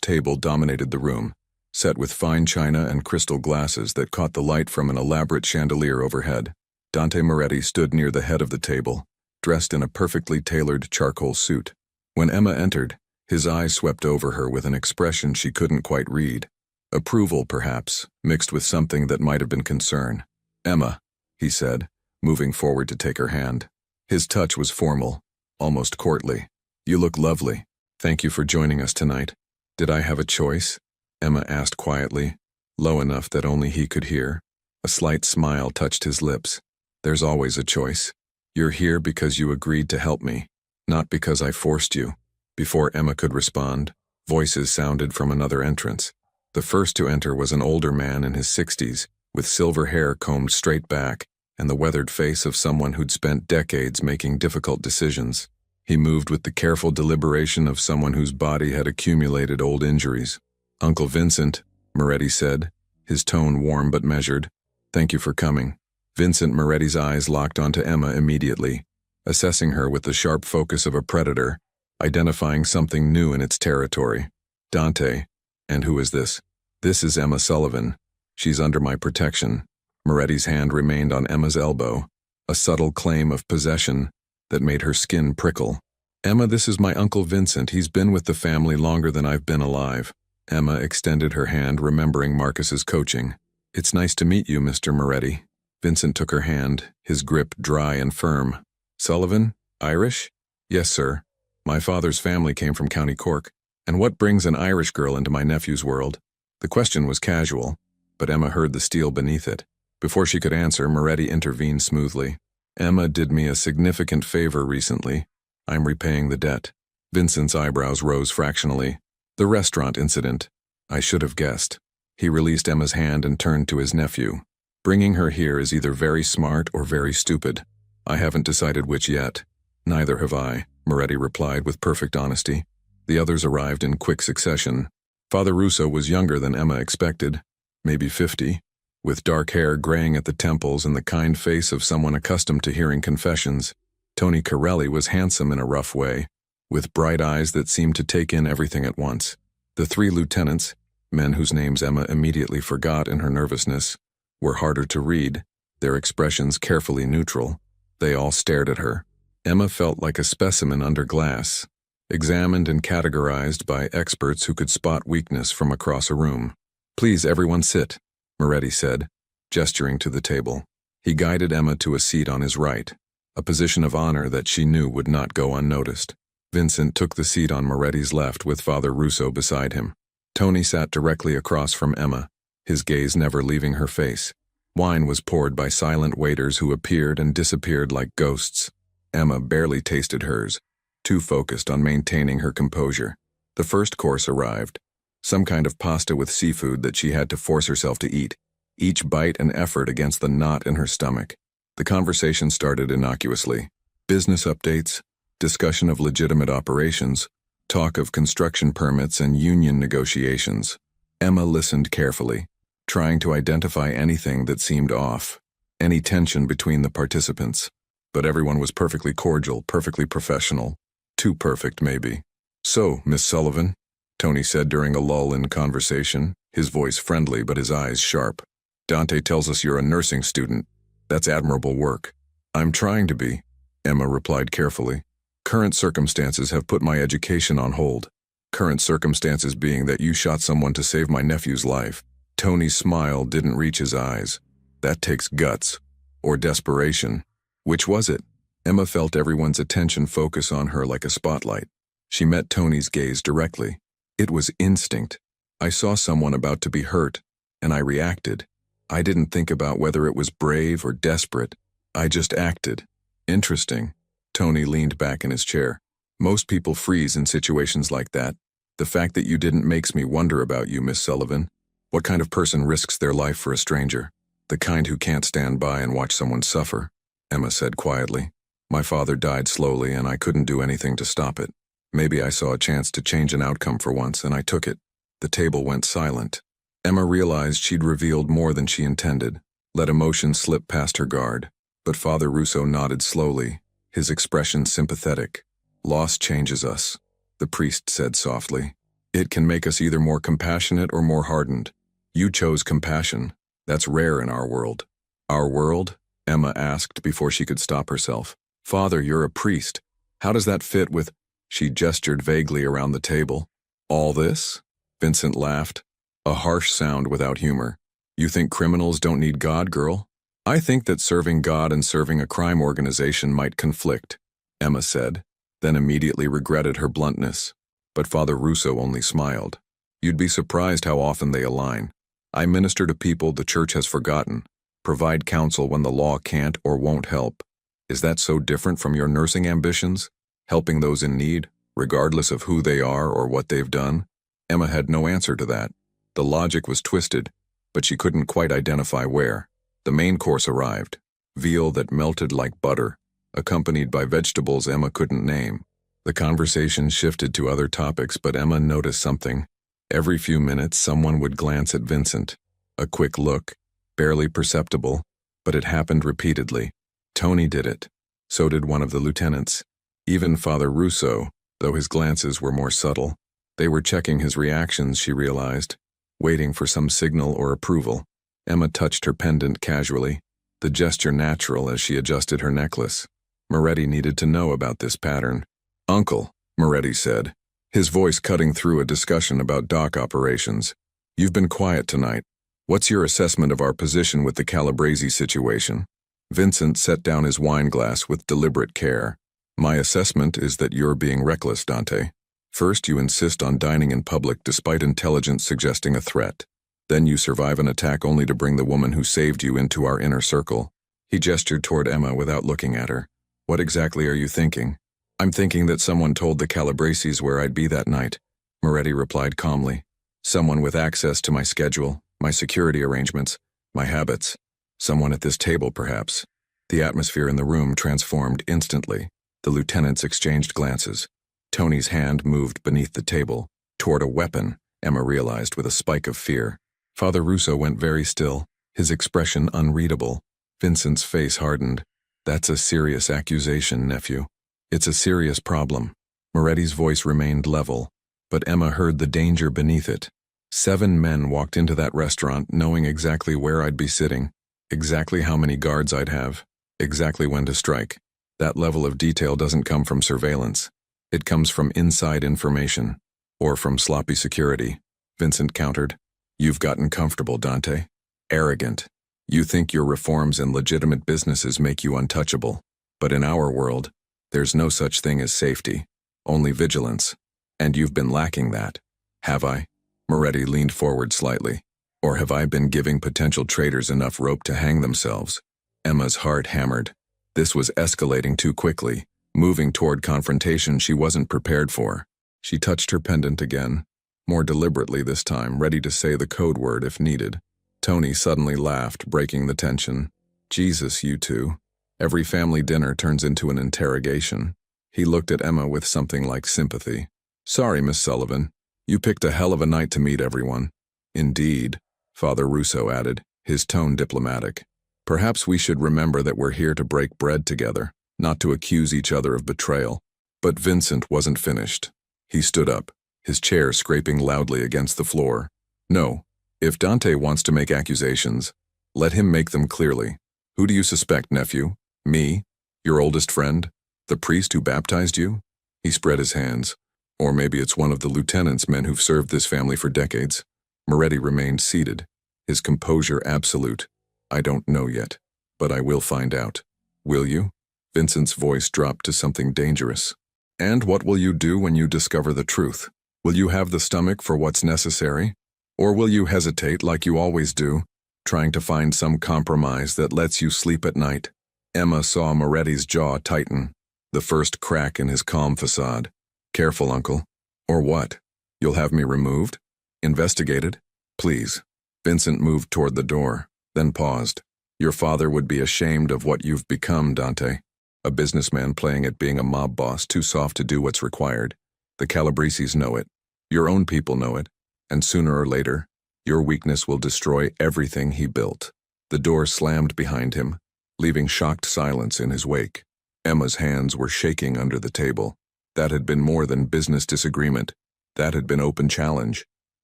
table dominated the room, set with fine china and crystal glasses that caught the light from an elaborate chandelier overhead. Dante Moretti stood near the head of the table, dressed in a perfectly tailored charcoal suit. When Emma entered, his eyes swept over her with an expression she couldn't quite read. Approval, perhaps, mixed with something that might have been concern. "Emma," he said, moving forward to take her hand. His touch was formal, almost courtly. "You look lovely. Thank you for joining us tonight." "Did I have a choice?" Emma asked quietly, low enough that only he could hear. A slight smile touched his lips. "There's always a choice. You're here because you agreed to help me, not because I forced you." Before Emma could respond, voices sounded from another entrance. The first to enter was an older man in his 60s, with silver hair combed straight back and the weathered face of someone who'd spent decades making difficult decisions. He moved with the careful deliberation of someone whose body had accumulated old injuries. "Uncle Vincent," Moretti said, his tone warm but measured. "Thank you for coming." Vincent Moretti's eyes locked onto Emma immediately, assessing her with the sharp focus of a predator, identifying something new in its territory. "Dante, and who is this?" "This is Emma Sullivan. She's under my protection." Moretti's hand remained on Emma's elbow, a subtle claim of possession that made her skin prickle. "Emma, this is my Uncle Vincent. He's been with the family longer than I've been alive." Emma extended her hand, remembering Marcus's coaching. "It's nice to meet you, Mr. Moretti." Vincent took her hand, his grip dry and firm. "Sullivan? Irish?" "Yes, sir. My father's family came from County Cork. And what brings an Irish girl into my nephew's world?" The question was casual, but Emma heard the steel beneath it. Before she could answer, Moretti intervened smoothly. "Emma did me a significant favor recently. I'm repaying the debt." Vincent's eyebrows rose fractionally. "The restaurant incident. I should have guessed." He released Emma's hand and turned to his nephew. "Bringing her here is either very smart or very stupid. I haven't decided which yet." "Neither have I," Moretti replied with perfect honesty. The others arrived in quick succession. Father Russo was younger than Emma expected, maybe 50, with dark hair graying at the temples and the kind face of someone accustomed to hearing confessions. Tony Corelli was handsome in a rough way, with bright eyes that seemed to take in everything at once. The three lieutenants, men whose names Emma immediately forgot in her nervousness, were harder to read, their expressions carefully neutral. They all stared at her. Emma felt like a specimen under glass, examined and categorized by experts who could spot weakness from across a room. "Please, everyone sit," Moretti said, gesturing to the table. He guided Emma to a seat on his right, a position of honor that she knew would not go unnoticed. Vincent took the seat on Moretti's left with Father Russo beside him. Tony sat directly across from Emma, his gaze never leaving her face. Wine was poured by silent waiters who appeared and disappeared like ghosts. Emma barely tasted hers, too focused on maintaining her composure. The first course arrived, some kind of pasta with seafood that she had to force herself to eat, each bite an effort against the knot in her stomach. The conversation started innocuously. Business updates, discussion of legitimate operations, talk of construction permits and union negotiations. Emma listened carefully, trying to identify anything that seemed off, any tension between the participants. But everyone was perfectly cordial, perfectly professional. Too perfect, maybe. "So, Miss Sullivan," Tony said during a lull in conversation, his voice friendly but his eyes sharp. "Dante tells us you're a nursing student. That's admirable work." "I'm trying to be," Emma replied carefully. "Current circumstances have put my education on hold. Current circumstances being that you shot someone to save my nephew's life." Tony's smile didn't reach his eyes. "That takes guts. Or desperation. Which was it?" Emma felt everyone's attention focus on her like a spotlight. She met Tony's gaze directly. "It was instinct. I saw someone about to be hurt, and I reacted. I didn't think about whether it was brave or desperate. I just acted." "Interesting." Tony leaned back in his chair. "Most people freeze in situations like that. The fact that you didn't makes me wonder about you, Miss Sullivan. What kind of person risks their life for a stranger?" "The kind who can't stand by and watch someone suffer," Emma said quietly. "My father died slowly and I couldn't do anything to stop it." Maybe I saw a chance to change an outcome for once, and I took it. The table went silent. Emma realized she'd revealed more than she intended, let emotion slip past her guard. But Father Russo nodded slowly, his expression sympathetic. Loss changes us, the priest said softly. It can make us either more compassionate or more hardened. You chose compassion. That's rare in our world. Our world? Emma asked before she could stop herself. Father, you're a priest. How does that fit with... She gestured vaguely around the table. All this? Vincent laughed, a harsh sound without humor. You think criminals don't need God, girl? I think that serving God and serving a crime organization might conflict, Emma said, then immediately regretted her bluntness. But Father Russo only smiled. You'd be surprised how often they align. I minister to people the church has forgotten, provide counsel when the law can't or won't help. Is that so different from your nursing ambitions? Helping those in need, regardless of who they are or what they've done? Emma had no answer to that. The logic was twisted, but she couldn't quite identify where. The main course arrived, veal that melted like butter, accompanied by vegetables Emma couldn't name. The conversation shifted to other topics, but Emma noticed something. Every few minutes, someone would glance at Vincent. A quick look, barely perceptible, but it happened repeatedly. Tony did it. So did one of the lieutenants. Even Father Russo, though his glances were more subtle. They were checking his reactions, she realized, waiting for some signal or approval. Emma touched her pendant casually, the gesture natural as she adjusted her necklace. Moretti needed to know about this pattern. Uncle, Moretti said, his voice cutting through a discussion about dock operations. You've been quiet tonight. What's your assessment of our position with the Calabrese situation? Vincent set down his wine glass with deliberate care. My assessment is that you're being reckless, Dante. First, you insist on dining in public despite intelligence suggesting a threat. Then you survive an attack only to bring the woman who saved you into our inner circle. He gestured toward Emma without looking at her. What exactly are you thinking? I'm thinking that someone told the Calabreses where I'd be that night, Moretti replied calmly. Someone with access to my schedule, my security arrangements, my habits. Someone at this table, perhaps. The atmosphere in the room transformed instantly. The lieutenants exchanged glances. Tony's hand moved beneath the table, toward a weapon, Emma realized with a spike of fear. Father Russo went very still, his expression unreadable. Vincent's face hardened. That's a serious accusation, nephew. It's a serious problem. Moretti's voice remained level, but Emma heard the danger beneath it. 7 men walked into that restaurant knowing exactly where I'd be sitting, exactly how many guards I'd have, exactly when to strike. That level of detail doesn't come from surveillance. It comes from inside information, or from sloppy security, Vincent countered. You've gotten comfortable, Dante. Arrogant. You think your reforms and legitimate businesses make you untouchable. But in our world, there's no such thing as safety, only vigilance. And you've been lacking that. Have I? Moretti leaned forward slightly. Or have I been giving potential traitors enough rope to hang themselves? Emma's heart hammered. This was escalating too quickly, moving toward confrontation she wasn't prepared for. She touched her pendant again, more deliberately this time, ready to say the code word if needed. Tony suddenly laughed, breaking the tension. Jesus, you two. Every family dinner turns into an interrogation. He looked at Emma with something like sympathy. Sorry, Miss Sullivan. You picked a hell of a night to meet everyone. Indeed, Father Russo added, his tone diplomatic. Perhaps we should remember that we're here to break bread together, not to accuse each other of betrayal. But Vincent wasn't finished. He stood up, his chair scraping loudly against the floor. No, if Dante wants to make accusations, let him make them clearly. Who do you suspect, nephew? Me? Your oldest friend? The priest who baptized you? He spread his hands. Or maybe it's one of the lieutenant's men who've served this family for decades. Moretti remained seated, his composure absolute. I don't know yet, but I will find out. Will you? Vincent's voice dropped to something dangerous. And what will you do when you discover the truth? Will you have the stomach for what's necessary? Or will you hesitate like you always do, trying to find some compromise that lets you sleep at night? Emma saw Moretti's jaw tighten, the first crack in his calm facade. Careful, uncle. Or what? You'll have me removed? Investigated? Please. Vincent moved toward the door, then paused. Your father would be ashamed of what you've become, Dante. A businessman playing at being a mob boss, too soft to do what's required. The Calabreses know it. Your own people know it. And sooner or later, your weakness will destroy everything he built. The door slammed behind him, leaving shocked silence in his wake. Emma's hands were shaking under the table. That had been more than business disagreement. That had been open challenge,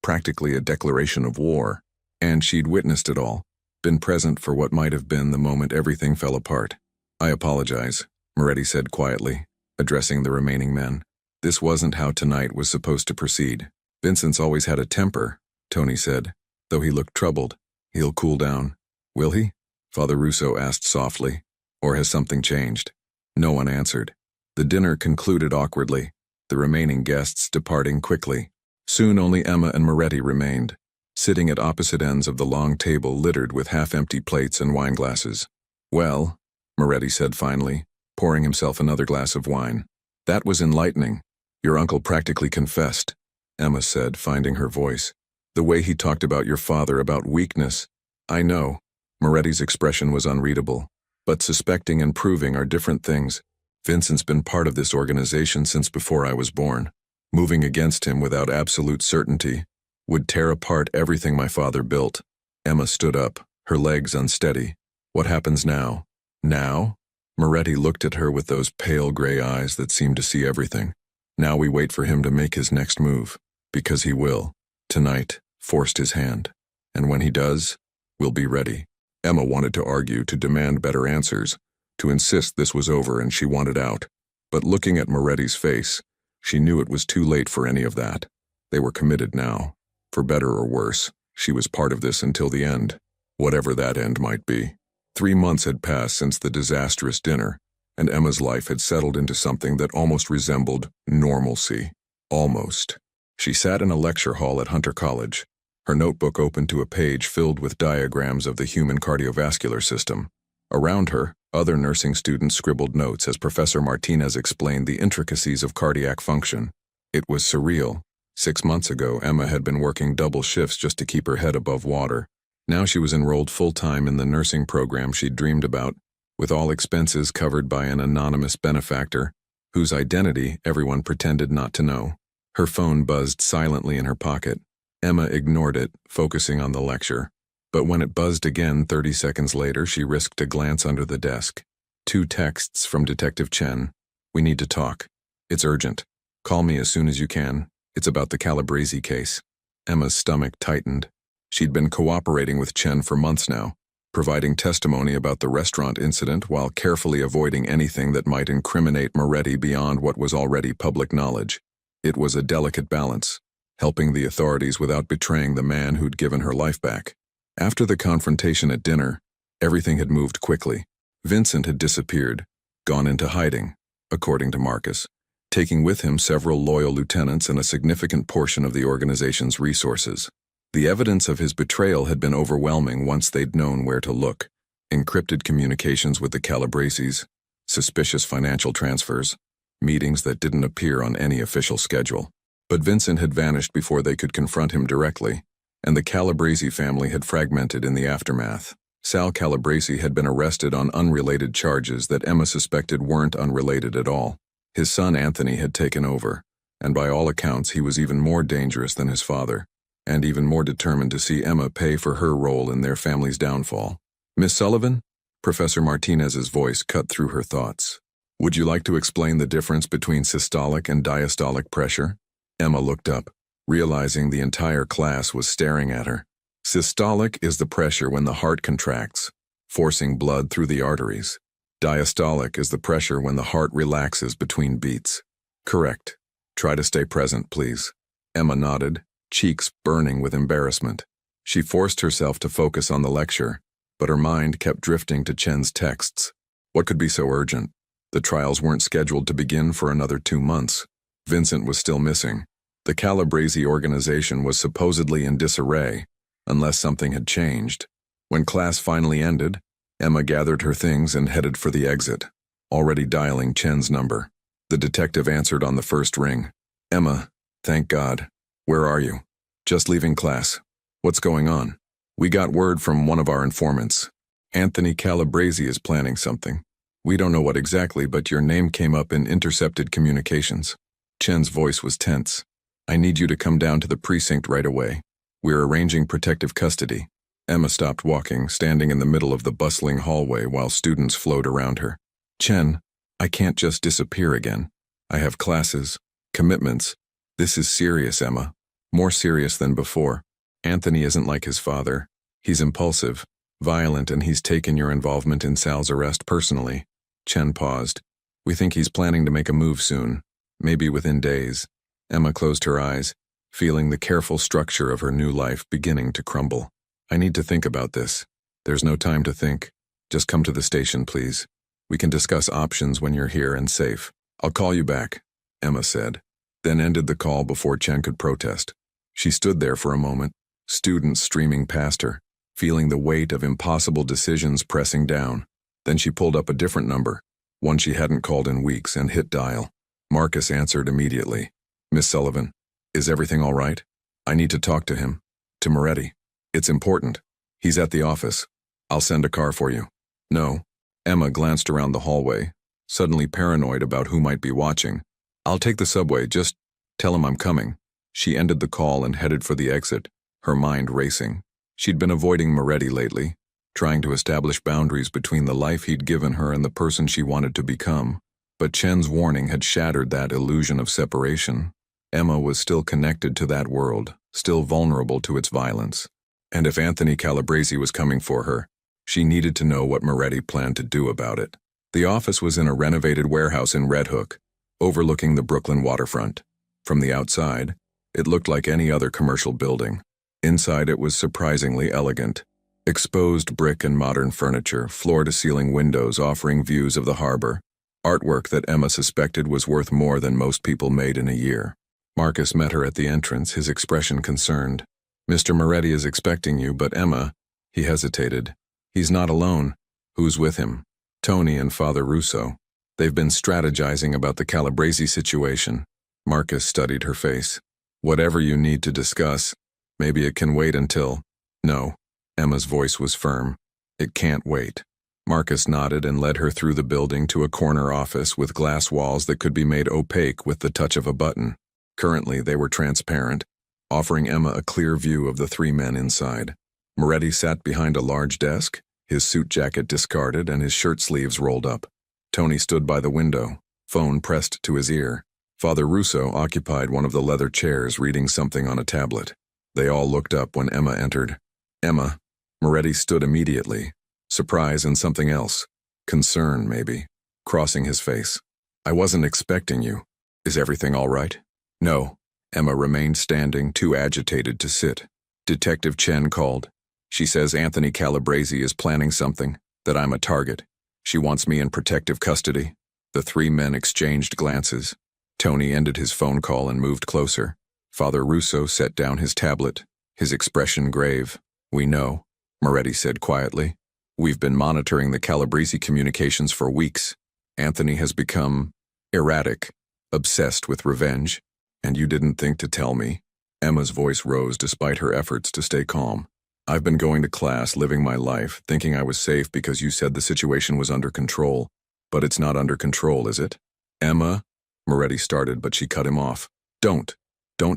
practically a declaration of war. And she'd witnessed it all, been present for what might have been the moment everything fell apart. I apologize, Moretti said quietly, addressing the remaining men. This wasn't how tonight was supposed to proceed. Vincent's always had a temper, Tony said, though he looked troubled. He'll cool down. Will he? Father Russo asked softly. Or has something changed? No one answered. The dinner concluded awkwardly, the remaining guests departing quickly. Soon only Emma and Moretti remained, sitting at opposite ends of the long table littered with half-empty plates and wine glasses. Well, Moretti said finally, pouring himself another glass of wine. That was enlightening. Your uncle practically confessed, Emma said, finding her voice. The way he talked about your father, about weakness. I know. Moretti's expression was unreadable. But suspecting and proving are different things. Vincent's been part of this organization since before I was born. Moving against him without absolute certainty would tear apart everything my father built. Emma stood up, her legs unsteady. What happens now? Now? Moretti looked at her with those pale gray eyes that seemed to see everything. Now we wait for him to make his next move, because he will. Tonight, forced his hand. And when he does, we'll be ready. Emma wanted to argue, to demand better answers, to insist this was over and she wanted out. But looking at Moretti's face, she knew it was too late for any of that. They were committed now. For better or worse, she was part of this until the end, whatever that end might be. 3 months had passed since the disastrous dinner, and Emma's life had settled into something that almost resembled normalcy. Almost. She sat in a lecture hall at Hunter College, her notebook open to a page filled with diagrams of the human cardiovascular system. Around her, other nursing students scribbled notes as Professor Martinez explained the intricacies of cardiac function. It was surreal. 6 months ago, Emma had been working double shifts just to keep her head above water. Now she was enrolled full-time in the nursing program she'd dreamed about, with all expenses covered by an anonymous benefactor, whose identity everyone pretended not to know. Her phone buzzed silently in her pocket. Emma ignored it, focusing on the lecture. But when it buzzed again 30 seconds later, she risked a glance under the desk. 2 texts from Detective Chen. We need to talk. It's urgent. Call me as soon as you can. It's about the Calabrese case. Emma's stomach tightened. She'd been cooperating with Chen for months now, providing testimony about the restaurant incident while carefully avoiding anything that might incriminate Moretti beyond what was already public knowledge. It was a delicate balance, helping the authorities without betraying the man who'd given her life back. After the confrontation at dinner, everything had moved quickly. Vincent had disappeared, gone into hiding, according to Marcus, taking with him several loyal lieutenants and a significant portion of the organization's resources. The evidence of his betrayal had been overwhelming once they'd known where to look. Encrypted communications with the Calabreses, suspicious financial transfers, meetings that didn't appear on any official schedule. But Vincent had vanished before they could confront him directly, and the Calabrese family had fragmented in the aftermath. Sal Calabrese had been arrested on unrelated charges that Emma suspected weren't unrelated at all. His son Anthony had taken over, and by all accounts he was even more dangerous than his father, and even more determined to see Emma pay for her role in their family's downfall. Miss Sullivan? Professor Martinez's voice cut through her thoughts. Would you like to explain the difference between systolic and diastolic pressure? Emma looked up, realizing the entire class was staring at her. Systolic is the pressure when the heart contracts, forcing blood through the arteries. Diastolic is the pressure when the heart relaxes between beats. Correct. Try to stay present, please. Emma nodded, cheeks burning with embarrassment. She forced herself to focus on the lecture, but her mind kept drifting to Chen's texts. What could be so urgent? The trials weren't scheduled to begin for another 2 months. Vincent was still missing. The Calabrese organization was supposedly in disarray, unless something had changed. When class finally ended, Emma gathered her things and headed for the exit, already dialing Chen's number. The detective answered on the first ring. Emma, thank God. Where are you? Just leaving class. What's going on? We got word from one of our informants. Anthony Calabrese is planning something. We don't know what exactly, but your name came up in intercepted communications. Chen's voice was tense. I need you to come down to the precinct right away. We're arranging protective custody. Emma stopped walking, standing in the middle of the bustling hallway while students flowed around her. Chen, I can't just disappear again. I have classes, commitments. This is serious, Emma. More serious than before. Anthony isn't like his father. He's impulsive, violent, and he's taken your involvement in Sal's arrest personally. Chen paused. We think he's planning to make a move soon, maybe within days. Emma closed her eyes, feeling the careful structure of her new life beginning to crumble. I need to think about this. There's no time to think. Just come to the station, please. We can discuss options when you're here and safe. I'll call you back, Emma said, then ended the call before Chen could protest. She stood there for a moment, students streaming past her, feeling the weight of impossible decisions pressing down. Then she pulled up a different number, one she hadn't called in weeks, and hit dial. Marcus answered immediately. Miss Sullivan, is everything all right? I need to talk to him. To Moretti. It's important. He's at the office. I'll send a car for you. No. Emma glanced around the hallway, suddenly paranoid about who might be watching. I'll take the subway, just tell him I'm coming. She ended the call and headed for the exit, her mind racing. She'd been avoiding Moretti lately, trying to establish boundaries between the life he'd given her and the person she wanted to become. But Chen's warning had shattered that illusion of separation. Emma was still connected to that world, still vulnerable to its violence. And if Anthony Calabrese was coming for her, she needed to know what Moretti planned to do about it. The office was in a renovated warehouse in Red Hook, overlooking the Brooklyn waterfront. From the outside, it looked like any other commercial building. Inside it was surprisingly elegant. Exposed brick and modern furniture, floor-to-ceiling windows offering views of the harbor, artwork that Emma suspected was worth more than most people made in a year. Marcus met her at the entrance, his expression concerned. Mr. Moretti is expecting you, but Emma, he hesitated. He's not alone. Who's with him? Tony and Father Russo. They've been strategizing about the Calabrese situation. Marcus studied her face. Whatever you need to discuss, maybe it can wait until... No. Emma's voice was firm. It can't wait. Marcus nodded and led her through the building to a corner office with glass walls that could be made opaque with the touch of a button. Currently, they were transparent, offering Emma a clear view of the three men inside. Moretti sat behind a large desk, his suit jacket discarded and his shirt sleeves rolled up. Tony stood by the window, phone pressed to his ear. Father Russo occupied one of the leather chairs reading something on a tablet. They all looked up when Emma entered. Emma. Moretti stood immediately. Surprise and something else. Concern, maybe. Crossing his face. I wasn't expecting you. Is everything all right? No. Emma remained standing, too agitated to sit. Detective Chen called. She says Anthony Calabrese is planning something, that I'm a target. She wants me in protective custody. The three men exchanged glances. Tony ended his phone call and moved closer. Father Russo set down his tablet, his expression grave. We know, Moretti said quietly. We've been monitoring the Calabrese communications for weeks. Anthony has become erratic, obsessed with revenge. And you didn't think to tell me? Emma's voice rose despite her efforts to stay calm. I've been going to class, living my life, thinking I was safe because you said the situation was under control. But it's not under control, is it? Emma? Moretti started, but she cut him off. Don't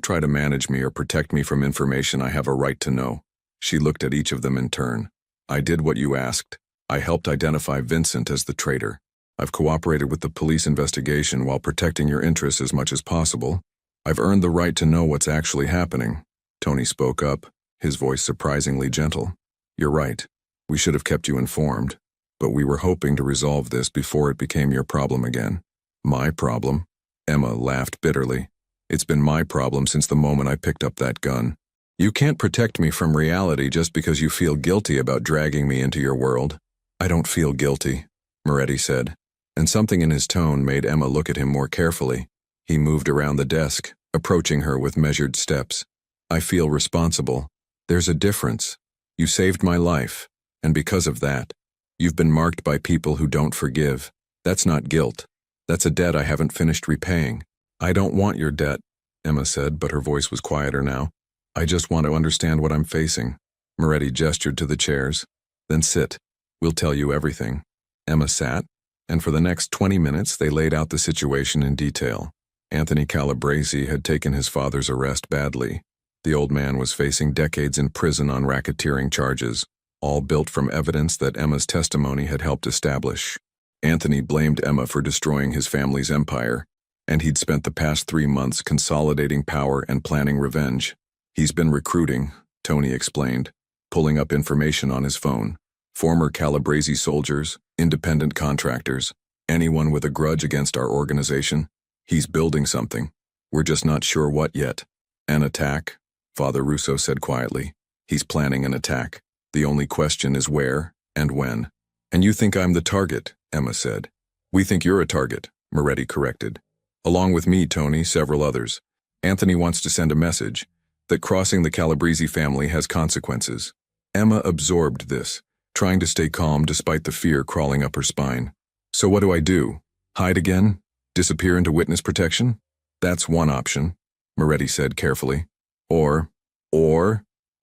try to manage me or protect me from information I have a right to know. She looked at each of them in turn. I did what you asked. I helped identify Vincent as the traitor. I've cooperated with the police investigation while protecting your interests as much as possible. I've earned the right to know what's actually happening. Tony spoke up, his voice surprisingly gentle. You're right. We should have kept you informed. But we were hoping to resolve this before it became your problem again. My problem? Emma laughed bitterly. It's been my problem since the moment I picked up that gun. You can't protect me from reality just because you feel guilty about dragging me into your world. I don't feel guilty, Moretti said, and something in his tone made Emma look at him more carefully. He moved around the desk, approaching her with measured steps. I feel responsible. There's a difference. You saved my life, and because of that, you've been marked by people who don't forgive. That's not guilt. That's a debt I haven't finished repaying. I don't want your debt, Emma said, but her voice was quieter now. I just want to understand what I'm facing. Moretti gestured to the chairs. Then sit. We'll tell you everything. Emma sat, and for the next 20 minutes they laid out the situation in detail. Anthony Calabrese had taken his father's arrest badly. The old man was facing decades in prison on racketeering charges, all built from evidence that Emma's testimony had helped establish. Anthony blamed Emma for destroying his family's empire, and he'd spent the past 3 months consolidating power and planning revenge. He's been recruiting, Tony explained, pulling up information on his phone. Former Calabrese soldiers, independent contractors, anyone with a grudge against our organization. He's building something. We're just not sure what yet. An attack, Father Russo said quietly. He's planning an attack. The only question is where and when. And you think I'm the target, Emma said. We think you're a target, Moretti corrected. Along with me, Tony, several others. Anthony wants to send a message that crossing the Calabrese family has consequences. Emma absorbed this, trying to stay calm despite the fear crawling up her spine. So what do I do? Hide again? Disappear into witness protection? That's one option, Moretti said carefully. Or,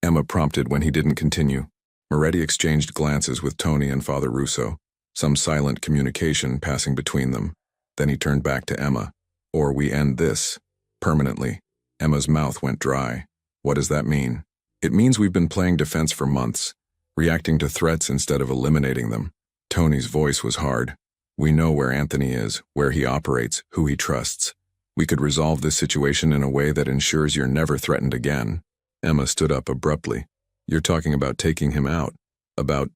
Emma prompted when he didn't continue. Moretti exchanged glances with Tony and Father Russo, some silent communication passing between them. Then he turned back to Emma. Or we end this. Permanently. Emma's mouth went dry. What does that mean? It means we've been playing defense for months, reacting to threats instead of eliminating them. Tony's voice was hard. We know where Anthony is, where he operates, who he trusts. We could resolve this situation in a way that ensures you're never threatened again. Emma stood up abruptly. You're talking about taking him out. About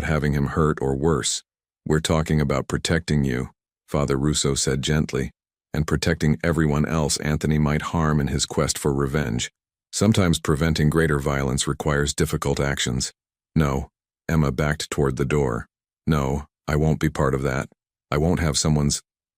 having him hurt or worse. We're talking about protecting you, Father Russo said gently, and protecting everyone else Anthony might harm in his quest for revenge. Sometimes preventing greater violence requires difficult actions. No, Emma backed toward the door. No, I won't be part of that. I won't have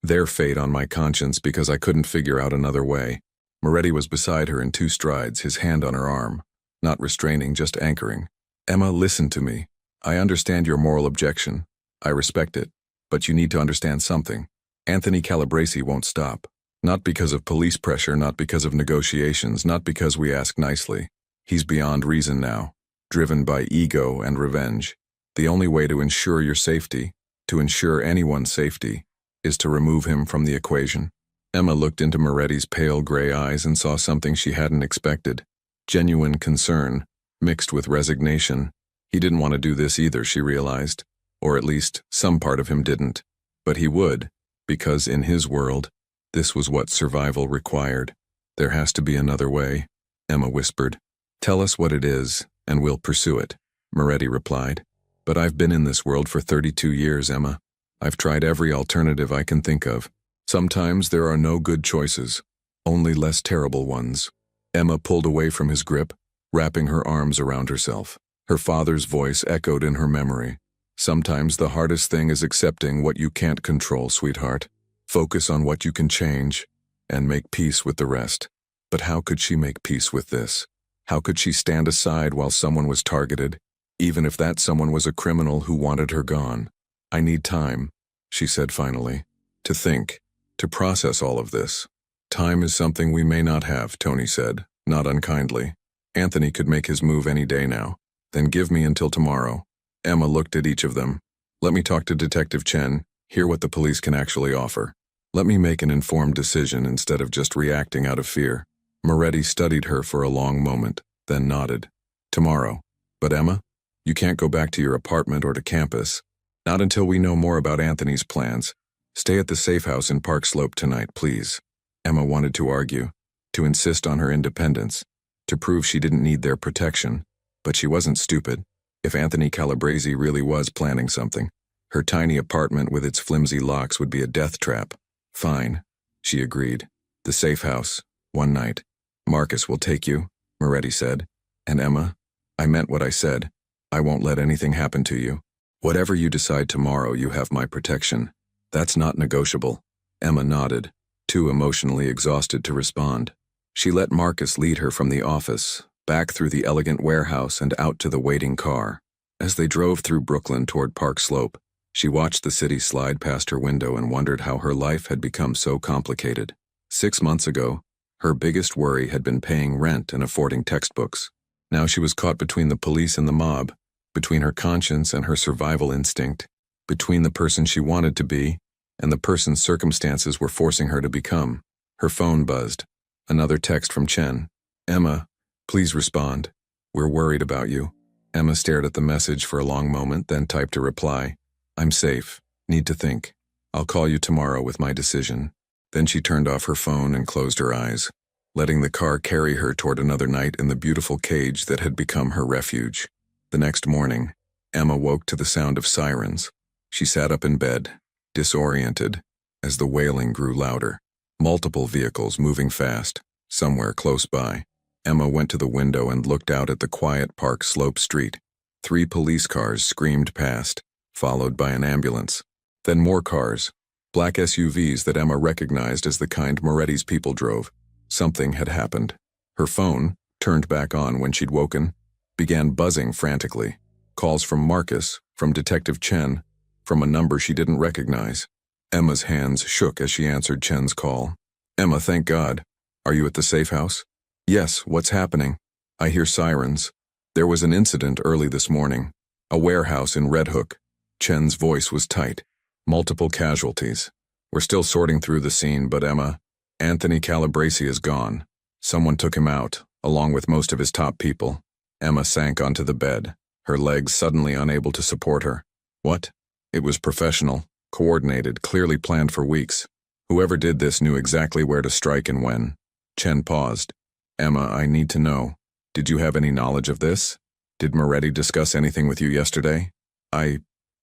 their fate on my conscience because I couldn't figure out another way. Moretti was beside her in 2 strides, his hand on her arm. Not restraining, just anchoring. Emma, listen to me. I understand your moral objection. I respect it. But you need to understand something. Anthony Calabrese won't stop. Not because of police pressure, not because of negotiations, not because we ask nicely. He's beyond reason now, driven by ego and revenge. The only way to ensure your safety, to ensure anyone's safety, is to remove him from the equation. Emma looked into Moretti's pale gray eyes and saw something she hadn't expected. Genuine concern, mixed with resignation. He didn't want to do this either, she realized. Or at least, some part of him didn't. But he would, because in his world, this was what survival required. There has to be another way, Emma whispered. Tell us what it is, and we'll pursue it, Moretti replied. But I've been in this world for 32 years, Emma. I've tried every alternative I can think of. Sometimes there are no good choices, only less terrible ones. Emma pulled away from his grip, wrapping her arms around herself. Her father's voice echoed in her memory. Sometimes the hardest thing is accepting what you can't control, sweetheart. Focus on what you can change, and make peace with the rest. But how could she make peace with this? How could she stand aside while someone was targeted, even if that someone was a criminal who wanted her gone? I need time, she said finally, to think, to process all of this. Time is something we may not have, Tony said, not unkindly. Anthony could make his move any day now. Then give me until tomorrow. Emma looked at each of them. Let me talk to Detective Chen, hear what the police can actually offer. Let me make an informed decision instead of just reacting out of fear. Moretti studied her for a long moment, then nodded. Tomorrow. But Emma, you can't go back to your apartment or to campus. Not until we know more about Anthony's plans. Stay at the safe house in Park Slope tonight, please. Emma wanted to argue, to insist on her independence, to prove she didn't need their protection. But she wasn't stupid. If Anthony Calabrese really was planning something, her tiny apartment with its flimsy locks would be a death trap. Fine, she agreed. The safe house, one night. Marcus will take you, Moretti said. And Emma, I meant what I said. I won't let anything happen to you. Whatever you decide tomorrow, you have my protection. That's not negotiable. Emma nodded, too emotionally exhausted to respond. She let Marcus lead her from the office, back through the elegant warehouse and out to the waiting car. As they drove through Brooklyn toward Park Slope, she watched the city slide past her window and wondered how her life had become so complicated. 6 months ago, her biggest worry had been paying rent and affording textbooks. Now she was caught between the police and the mob, between her conscience and her survival instinct, between the person she wanted to be and the person circumstances were forcing her to become. Her phone buzzed. Another text from Chen. Emma, please respond. We're worried about you. Emma stared at the message for a long moment, then typed a reply. I'm safe. Need to think. I'll call you tomorrow with my decision. Then she turned off her phone and closed her eyes, letting the car carry her toward another night in the beautiful cage that had become her refuge. The next morning, Emma woke to the sound of sirens. She sat up in bed, disoriented, as the wailing grew louder. Multiple vehicles moving fast, somewhere close by. Emma went to the window and looked out at the quiet Park Slope Street. 3 police cars screamed past, followed by an ambulance. Then more cars, black SUVs that Emma recognized as the kind Moretti's people drove. Something had happened. Her phone, turned back on when she'd woken, began buzzing frantically. Calls from Marcus, from Detective Chen, from a number she didn't recognize. Emma's hands shook as she answered Chen's call. Emma, thank God. Are you at the safe house? Yes, what's happening? I hear sirens. There was an incident early this morning. A warehouse in Red Hook. Chen's voice was tight. Multiple casualties. We're still sorting through the scene, but Emma, Anthony Calabresi is gone. Someone took him out, along with most of his top people. Emma sank onto the bed, her legs suddenly unable to support her. What? It was professional, coordinated, clearly planned for weeks. Whoever did this knew exactly where to strike and when. Chen paused. Emma, I need to know. Did you have any knowledge of this? Did Moretti discuss anything with you yesterday?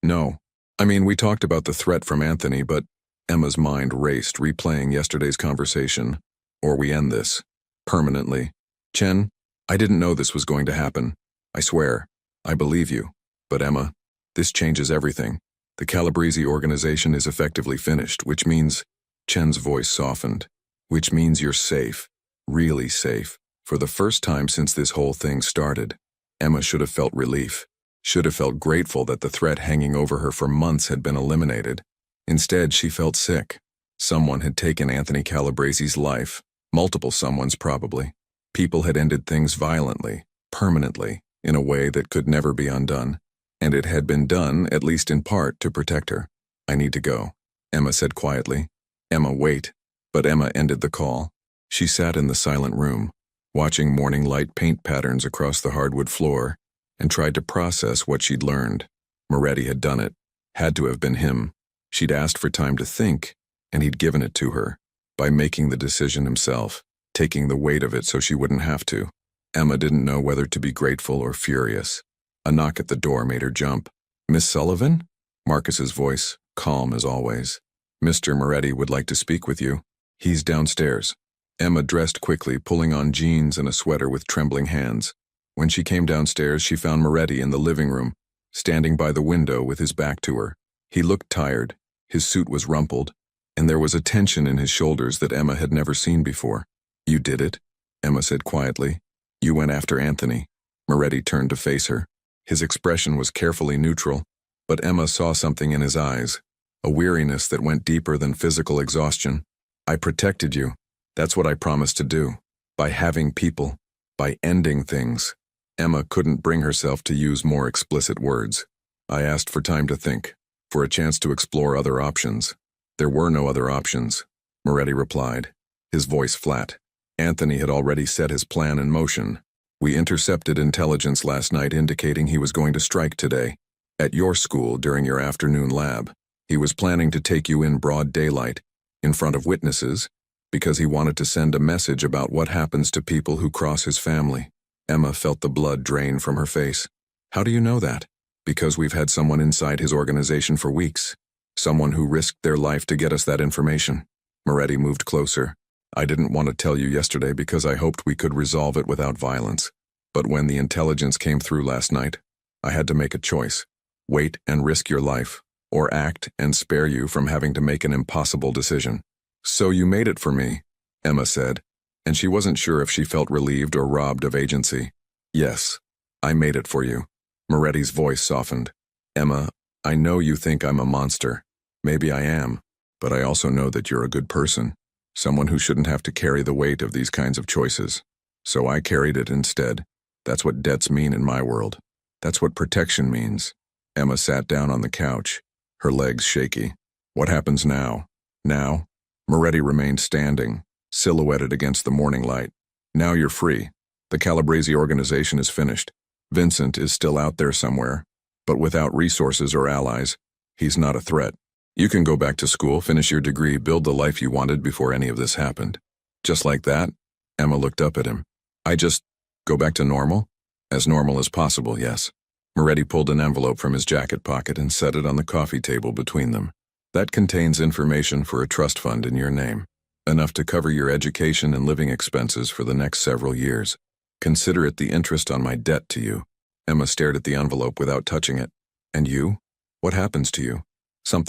No. I mean, we talked about the threat from Anthony, but Emma's mind raced, replaying yesterday's conversation. Or we end this. Permanently. Chen, I didn't know this was going to happen. I swear. I believe you. But Emma, this changes everything. The Calabresi organization is effectively finished, which means... Chen's voice softened. Which means you're safe. Really safe. For the first time since this whole thing started. Emma should have felt relief. Should have felt grateful that the threat hanging over her for months had been eliminated. Instead, she felt sick. Someone had taken Anthony Calabresi's life. Multiple someones, probably. People had ended things violently, permanently, in a way that could never be undone. And it had been done, at least in part, to protect her. I need to go, Emma said quietly. Emma, wait. But Emma ended the call. She sat in the silent room, watching morning light paint patterns across the hardwood floor, and tried to process what she'd learned. Moretti had done it. Had to have been him. She'd asked for time to think, and he'd given it to her, by making the decision himself, taking the weight of it so she wouldn't have to. Emma didn't know whether to be grateful or furious. A knock at the door made her jump. Miss Sullivan? Marcus's voice, calm as always. Mr. Moretti would like to speak with you. He's downstairs. Emma dressed quickly, pulling on jeans and a sweater with trembling hands. When she came downstairs, she found Moretti in the living room, standing by the window with his back to her. He looked tired, his suit was rumpled, and there was a tension in his shoulders that Emma had never seen before. You did it, Emma said quietly. You went after Anthony. Moretti turned to face her. His expression was carefully neutral, but Emma saw something in his eyes, a weariness that went deeper than physical exhaustion. I protected you. That's what I promised to do. By having people. By ending things. Emma couldn't bring herself to use more explicit words. I asked for time to think, for a chance to explore other options. There were no other options, Moretti replied, his voice flat. Anthony had already set his plan in motion. We intercepted intelligence last night indicating he was going to strike today. At your school during your afternoon lab. He was planning to take you in broad daylight, in front of witnesses, because he wanted to send a message about what happens to people who cross his family. Emma felt the blood drain from her face. How do you know that? Because we've had someone inside his organization for weeks. Someone who risked their life to get us that information. Moretti moved closer. I didn't want to tell you yesterday because I hoped we could resolve it without violence. But when the intelligence came through last night, I had to make a choice. Wait and risk your life, or act and spare you from having to make an impossible decision. So you made it for me, Emma said, and she wasn't sure if she felt relieved or robbed of agency. Yes, I made it for you. Moretti's voice softened. Emma, I know you think I'm a monster. Maybe I am, but I also know that you're a good person. Someone who shouldn't have to carry the weight of these kinds of choices. So I carried it instead. That's what debts mean in my world. That's what protection means. Emma sat down on the couch, her legs shaky. What happens now? Now? Moretti remained standing, silhouetted against the morning light. Now you're free. The Calabrese organization is finished. Vincent is still out there somewhere, but without resources or allies, he's not a threat. You can go back to school, finish your degree, build the life you wanted before any of this happened. Just like that, Emma looked up at him. I just go back to normal? As normal as possible, yes. Moretti pulled an envelope from his jacket pocket and set it on the coffee table between them. That contains information for a trust fund in your name, enough to cover your education and living expenses for the next several years. Consider it the interest on my debt to you. Emma stared at the envelope without touching it. And you? What happens to you?